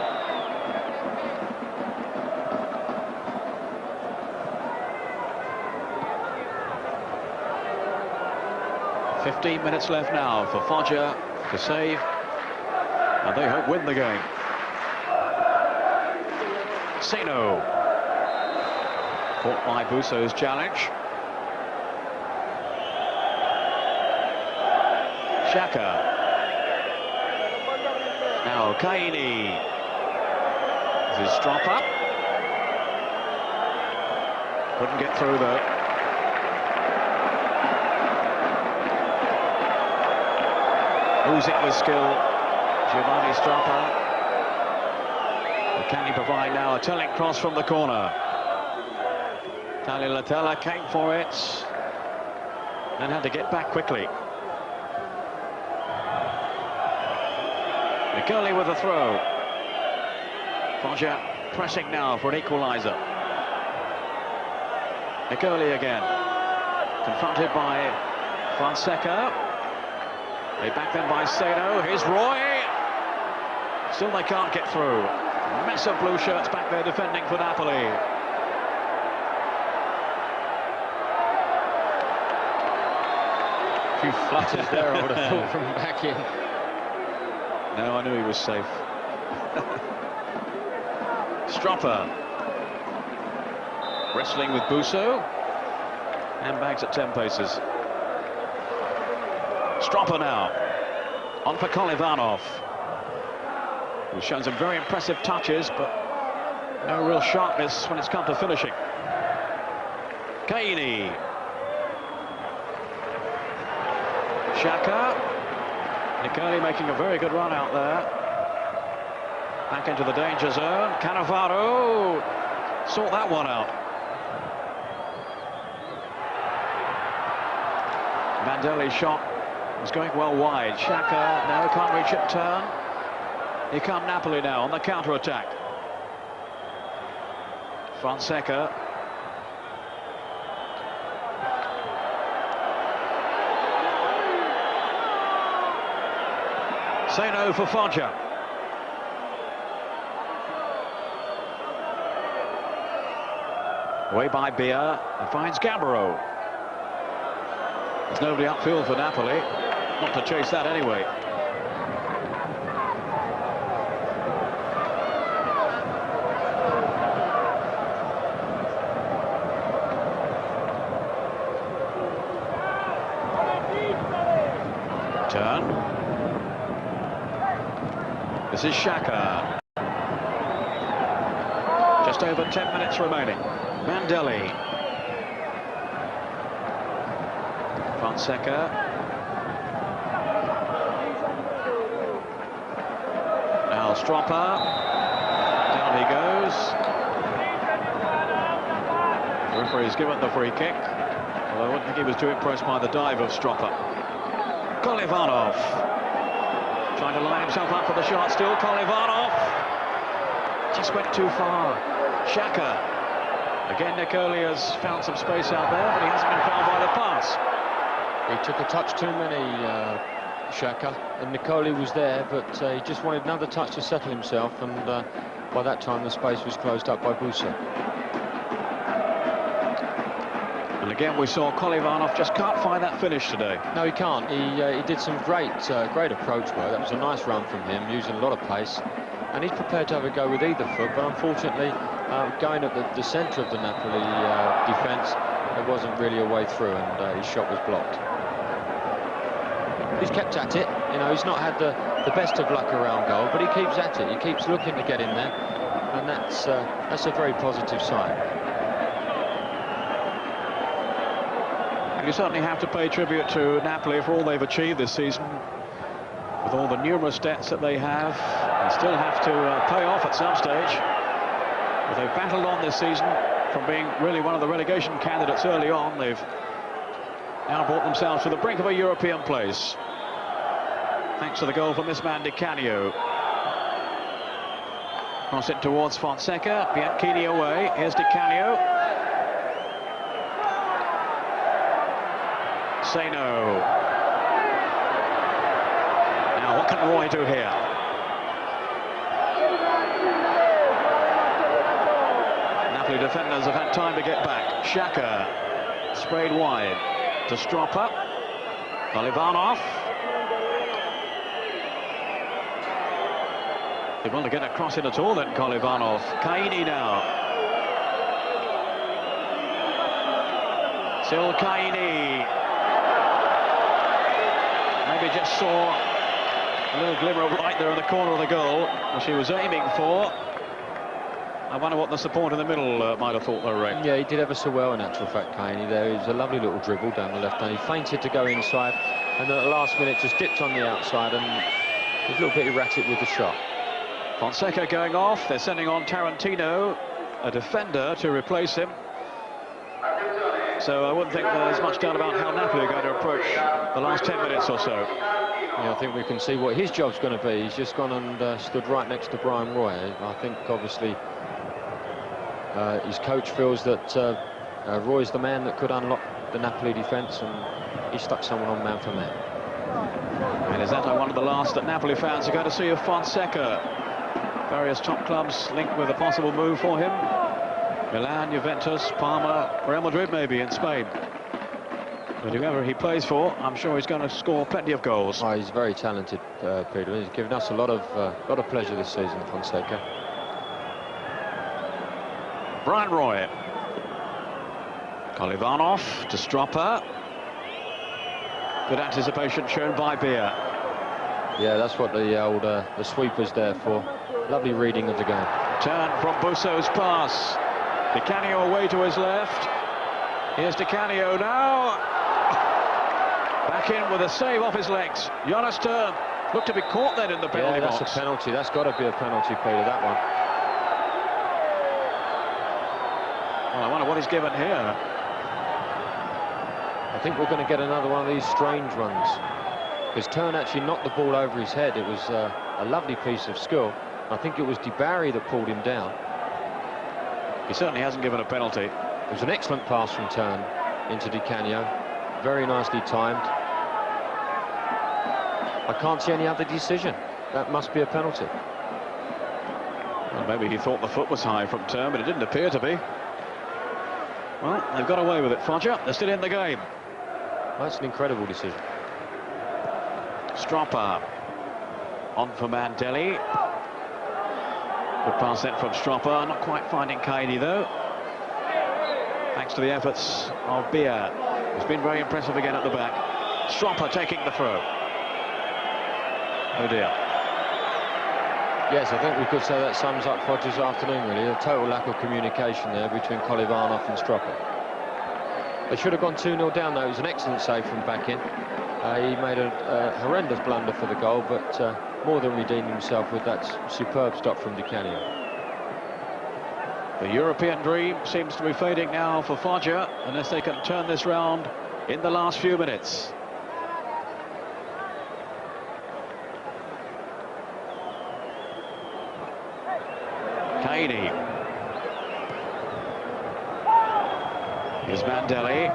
A: "15 minutes left now for Foggia to save, and they hope win the game." Seno. Caught by Busso's challenge. Xhaka. Now Kaini. This is Stropper. Couldn't get through though. Moves it with skill, Giovanni Stropper. Can he provide now a telling cross from the corner? Taglialatella came for it, and had to get back quickly. Nicoli with the throw. Foggia pressing now for an equaliser. Nicoli again, confronted by Fonseca. They back then by Seno. Here's Roy. Still they can't get through. Massive blue shirts back there defending for Napoli.
B: A few flutters there, I would have thought, from back in.
A: No, I knew he was safe. Stropper. Wrestling with Busso. Handbags at 10 paces. Stropper now. On for Kolivanov, who's shown some very impressive touches, but no real sharpness when it's come to finishing. Kaini. Xhaka. Nicoli making a very good run out there. Back into the danger zone. Cannavaro sort that one out. Mandelli's shot was going well wide. Xhaka, no, can't reach it, turn. Here come Napoli now on the counter-attack. Fonseca. Seno for Foggia. Away by Beer, and finds Gabbro. There's nobody upfield for Napoli. Not to chase that anyway. Turn. This is Xhaka. Just over 10 minutes remaining. Mandelli. Fonseca. Now Stropper. Down he goes. The referee's given the free kick. Although I wouldn't think he was too impressed by the dive of Stropper. Kolivanov. Trying to line himself up for the shot still. Kolivanov. Just went too far. Xhaka. Again, Nicoli has found some space out there, but he hasn't been found by the pass.
B: He took a touch too many, Xhaka, and Nicoli was there, but he just wanted another touch to settle himself, and by that time the space was closed up by Busso.
A: And again, we saw Kolivanov just can't find that finish today.
B: No, he can't. He did some great approach work. That was a nice run from him, using a lot of pace, and he's prepared to have a go with either foot, but unfortunately, going at the centre of the Napoli defence, there wasn't really a way through, and his shot was blocked. He's kept at it, you know, he's not had the best of luck around goal, but he keeps at it, he keeps looking to get in there, and that's a very positive sign.
A: You certainly have to pay tribute to Napoli for all they've achieved this season. With all the numerous debts that they have, they still have to pay off at some stage. But they've battled on this season from being really one of the relegation candidates early on. They've now brought themselves to the brink of a European place, thanks to the goal from this man, Di Canio. Cross it towards Fonseca. Bianchini away. Here's Di Canio. Seno. Now, what can Roy do here? Napoli defenders have had time to get back. Xhaka sprayed wide to Stropper. Kolivanov. They want to get across it at all then, Kolivanov. Kaini now. Still Kaini. Maybe just saw a little glimmer of light there in the corner of the goal, which he was aiming for. I wonder what the support in the middle might have thought, though, Ray.
B: Yeah, he did ever so well in actual fact, Kaini. There was a lovely little dribble down the left hand. He feinted to go inside, and at the last minute just dipped on the outside, and was a little bit erratic with the shot.
A: Fonseca going off. They're sending on Tarantino, a defender, to replace him. So I wouldn't think there's much doubt about how Napoli are going to approach the last 10 minutes or so.
B: Yeah, I think we can see what his job's going to be. He's just gone and stood right next to Brian Roy. I think, obviously, his coach feels that Roy's the man that could unlock the Napoli defence, and he stuck someone on man for man.
A: And is that one of the last that Napoli fans are going to see of Fonseca? Various top clubs linked with a possible move for him. Milan, Juventus, Parma, Real Madrid maybe in Spain. But whoever he plays for, I'm sure he's going to score plenty of goals.
B: Oh, he's very talented, Peter. He's given us a lot of pleasure this season, Fonseca.
A: Brian Roy. Kolivanov to Stropper. Good anticipation shown by Beer.
B: Yeah, that's what the sweeper's there for. Lovely reading of the game.
A: Turn from Busso's pass. Di Canio away to his left. Here's Di Canio now. Back in with a save off his legs. Jonas Turn looked to be caught then in the penalty box.
B: That's a penalty. That's got to be a penalty, Peter, that one.
A: Well, I wonder what he's given here.
B: I think we're going to get another one of these strange runs. Because Turn actually knocked the ball over his head. It was a lovely piece of skill. I think it was Di Barry that pulled him down.
A: He certainly hasn't given a penalty.
B: It was an excellent pass from Turn into Di Canio. Very nicely timed. I can't see any other decision. That must be a penalty.
A: Well, maybe he thought the foot was high from Turn, but it didn't appear to be. Well, they've got away with it, Foggia. They're still in the game.
B: That's an incredible decision.
A: Stropper on for Mandelli. Good pass then from Stropper. Not quite finding Kaidi though. Thanks to the efforts of Beer. He's been very impressive again at the back. Stropper taking the throw. Oh dear.
B: Yes, I think we could say that sums up Foggia's afternoon, really. A total lack of communication there between Kolivanov and Stropper. They should have gone 2-0 down, though. It was an excellent save from back in. He made a horrendous blunder for the goal, but more than redeemed himself with that superb stop from Di Canio.
A: The European dream seems to be fading now for Foggia, unless they can turn this round in the last few minutes. Kaidi. Here's Mandelli.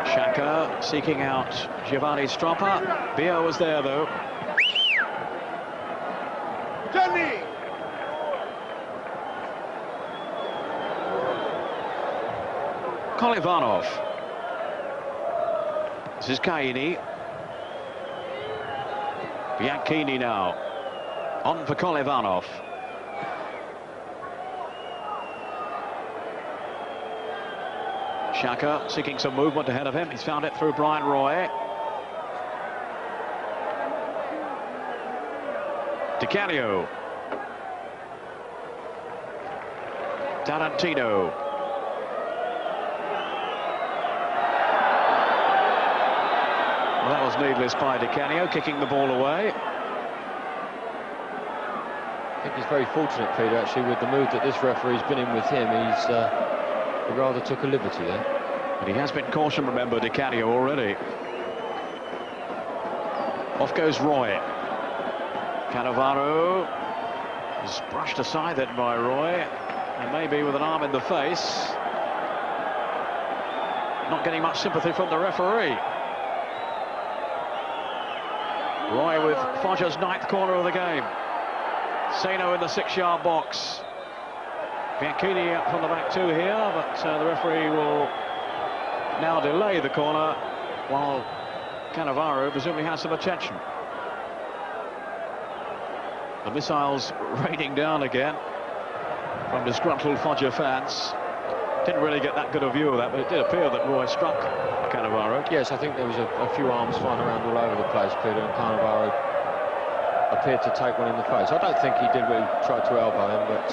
A: Xhaka seeking out Giovanni Stropper. Beer was there though.
C: Johnny.
A: Kolivanov. This is Kaini. Bianchini now. On for Kolivanov. Xhaka seeking some movement ahead of him. He's found it through Brian Roy. Di Canio. Tarantino. Well, that was needless by Di Canio, kicking the ball away.
B: I think he's very fortunate, Peter, actually, with the mood that this referee's been in with him. He rather took a liberty there.
A: And he has been cautioned, remember, Di Canio already. Off goes Roy. Cannavaro is brushed aside then by Roy, and maybe with an arm in the face. Not getting much sympathy from the referee. Roy with Foggia's 9th corner of the game. Seno in the 6-yard box. Bianchini up from the back too here, but the referee will now delay the corner while Cannavaro presumably has some attention. The missiles raining down again from disgruntled Foggia fans. Didn't really get that good a view of that, but it did appear that Roy struck Cannavaro.
B: Yes, I think there was a few arms flying around all over the place, Peter, and Cannavaro appeared to take one in the face. I don't think he did really try to elbow him, but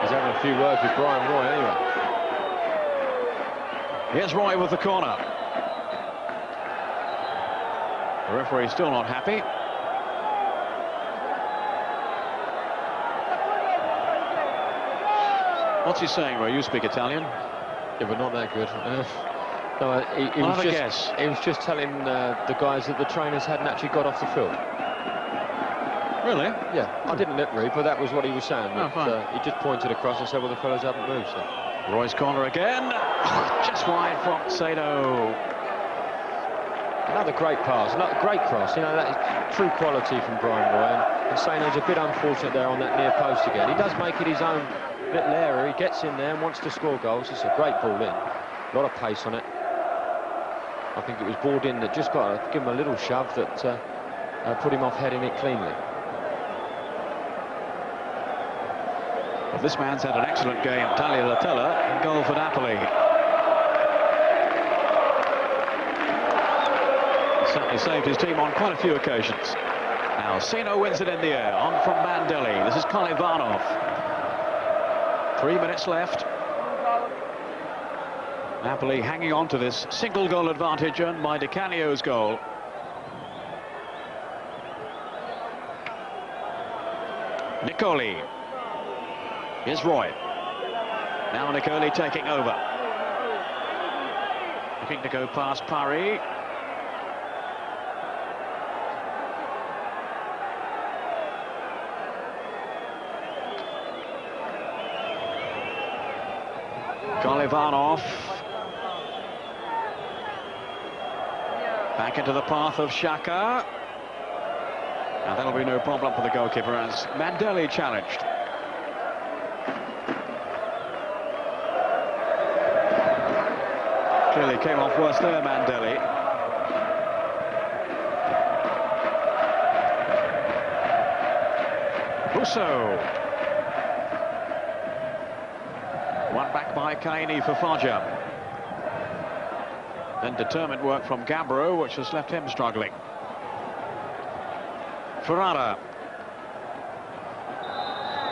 B: he's having a few words with Brian Roy anyway.
A: Here's Roy with the corner. The referee still not happy. What's he saying, Roy? You speak Italian?
B: Yeah, but not that good. No, he was just telling the guys that the trainers hadn't actually got off the field.
A: Really?
B: Yeah, I didn't lip read, but that was what he was saying.
A: Oh, fine.
B: He just pointed across and said, well, the fellows haven't moved. So.
A: Roy's corner again. Just wide from Seno.
B: Another great pass, another great cross. You know, that is true quality from Brian Roy. And Seno's a bit unfortunate there on that near post again. He does make it his own little area. He gets in there and wants to score goals. It's a great ball in. A lot of pace on it. I think it was balled in that just got to give him a little shove that put him off heading it cleanly.
A: The This man's had an excellent game. Tagliatella, in goal for Napoli. He certainly saved his team on quite a few occasions. Now Seno wins it in the air, on from Mandelli. This is Kolivanov. 3 minutes left. Napoli hanging on to this single goal advantage earned by Di Canio's goal. Nicoli. Here's Roy. Now Nicoli taking over. Looking to go past Parry. Kolivanov. Back into the path of Xhaka. And that'll be no problem for the goalkeeper as Mandelli challenged. Clearly came off worse there, Mandelli. Busso. One back by Kaini for Foggia. Then determined work from Gabbro, which has left him struggling. Ferrara.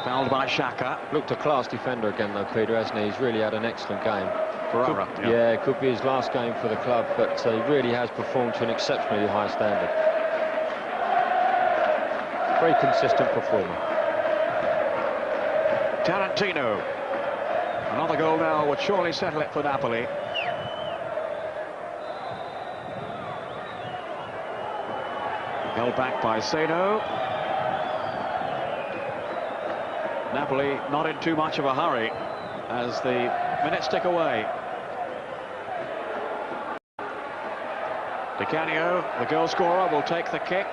A: Fouled by Xhaka.
B: Looked a class defender again, though, Peter, hasn't he? He's really had an excellent game.
A: Ferrara.
B: Yeah, it could be his last game for the club, but he really has performed to an exceptionally high standard. Very consistent performer.
A: Tarantino. Another goal now would surely settle it for Napoli. Held back by Seno. Napoli not in too much of a hurry as the minutes tick away. Di Canio, the goal scorer, will take the kick.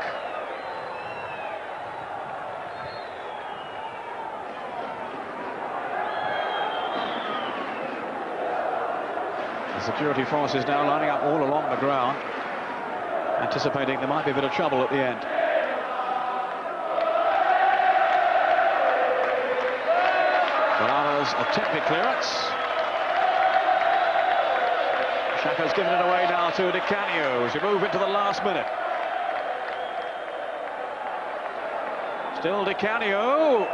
A: The security forces now lining up all along the ground, anticipating there might be a bit of trouble at the end. Ferrara's attempted clearance. Xhaka's given it away now to Di Canio as we move into the last minute. Still Di Canio.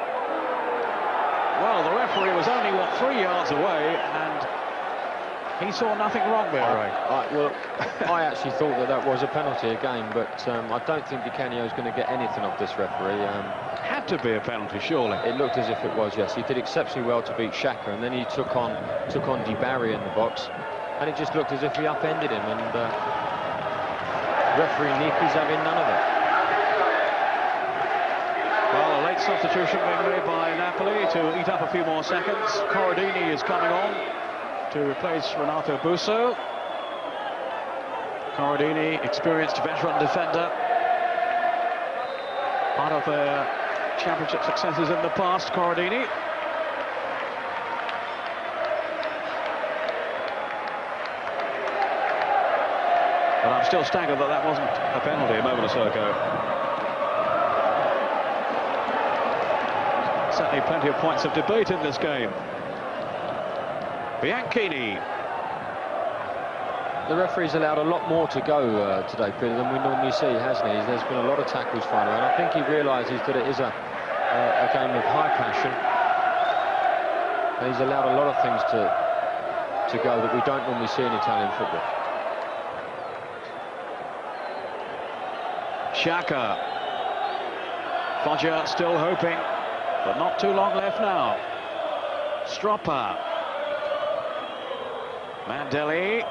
A: Well, the referee was only, 3 yards away, and he saw nothing wrong there, Ray.
B: I actually thought that was a penalty again, but I don't think Di Canio is going to get anything off this referee.
A: Had to be a penalty, surely.
B: It looked as if it was, yes. He did exceptionally well to beat Xhaka, and then he took on Di Barry in the box, and it just looked as if he upended him, and referee Niki's having none of it.
A: Well, a late substitution being made by Napoli to eat up a few more seconds. Corradini is coming on to replace Renato Busso. Corradini, experienced veteran defender. Part of their championship successes in the past, Corradini. But I'm still staggered that wasn't a penalty a moment or so ago. Certainly plenty of points of debate in this game. Bianchini.
B: The referee's allowed a lot more to go today, Peter, than we normally see, hasn't he? There's been a lot of tackles finally, and I think he realises that it is a game of high passion, and he's allowed a lot of things to go that we don't normally see in Italian football.
A: Xhaka. Foggia still hoping, but not too long left now. Stroppa. Mandelli.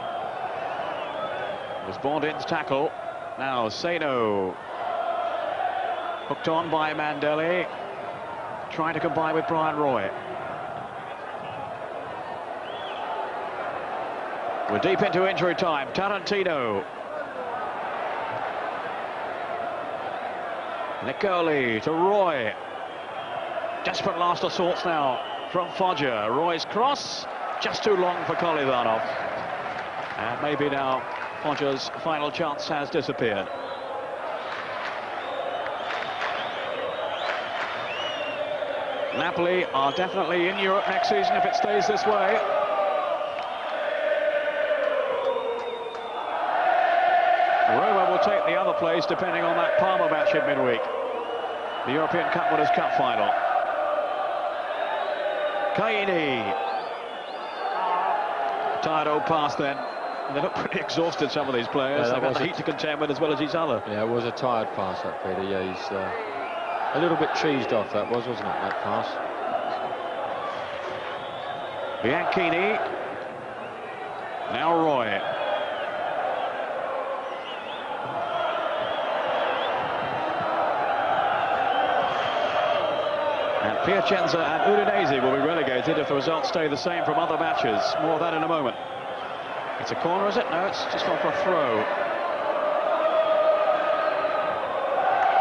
A: Was Bourdin's tackle. Now Seno. Hooked on by Mandelli. Trying to combine with Brian Roy. We're deep into injury time. Tarantino. Nicoli to Roy. Desperate last assaults now from Foggia. Roy's cross, just too long for Kolivanov. And maybe now Foggia's final chance has disappeared. Napoli are definitely in Europe next season if it stays this way. Roma will take the other place depending on that Parma match in midweek. The European Cup Winners' Cup final. Caini. Tired old pass then. And they look pretty exhausted, some of these players.
B: Yeah,
A: they've had the heat to contend with as well as each other.
B: Yeah, it was a tired pass, that, Peter. Yeah, he's a little bit cheesed off, that wasn't it, that pass?
A: Bianchini. Now Roy. And Piacenza and Udinese will be relegated if the results stay the same from other matches. More of that in a moment. It's a corner, is it? No, it's just gone for a throw.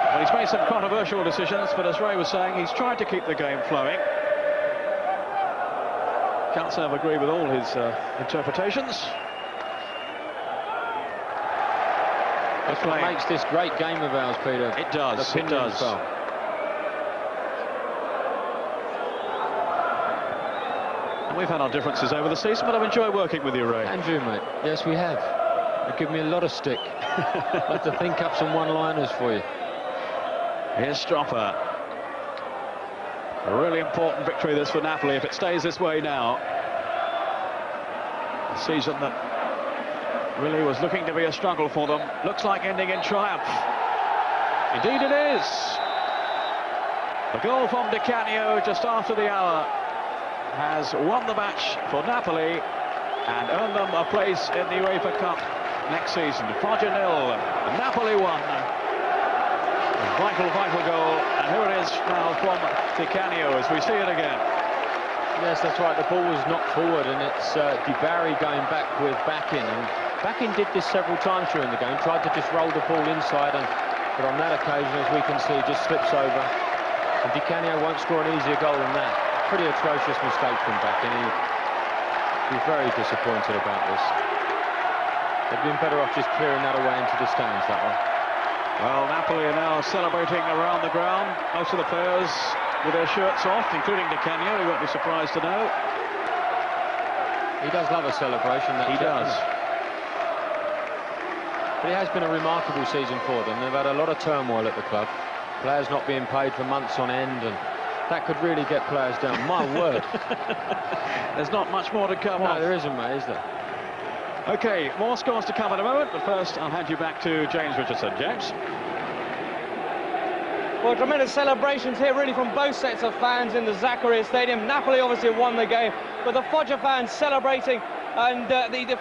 A: Well, he's made some controversial decisions, but as Ray was saying, he's tried to keep the game flowing. Can't say I've agreed with all his interpretations.
B: That's what makes this great game of ours, Peter.
A: It does, it does. And we've had our differences over the season, but I've enjoyed working with you, Ray.
B: Andrew, mate. Yes, we have. You give me a lot of stick. I'll have to think up some one-liners for you.
A: Here's Stropper. A really important victory this for Napoli if it stays this way now. A season that really was looking to be a struggle for them. Looks like ending in triumph. Indeed it is. The goal from Di Canio just after the hour has won the match for Napoli and earned them a place in the UEFA Cup next season. Foggia 0, Napoli 1. Vital, vital goal, and here it is now from Di Canio as we see it again.
B: Yes, that's right, the ball was knocked forward and it's Di Barry going back with Bakin. And Bakin did this several times during the game, tried to just roll the ball inside, but on that occasion, as we can see, just slips over. And Di Canio won't score an easier goal than that. Pretty atrocious mistake from Bakin. He'd be very disappointed about this. They've been better off just clearing that away into the stands, that one.
A: Well, Napoli are now celebrating around the ground. Most of the players with their shirts off, including Di Canio, you won't be surprised to know.
B: He does love a celebration.
A: He does.
B: But it has been a remarkable season for them. They've had a lot of turmoil at the club. Players not being paid for months on end, and that could really get players down. My word.
A: There's not much more to come on.
B: No, there isn't, mate, is there?
A: OK, more scores to come in a moment, but first I'll hand you back to James Richardson. James?
C: Well, tremendous celebrations here really from both sets of fans in the Zaccaria Stadium. Napoli obviously won the game, but the Foggia fans celebrating, and the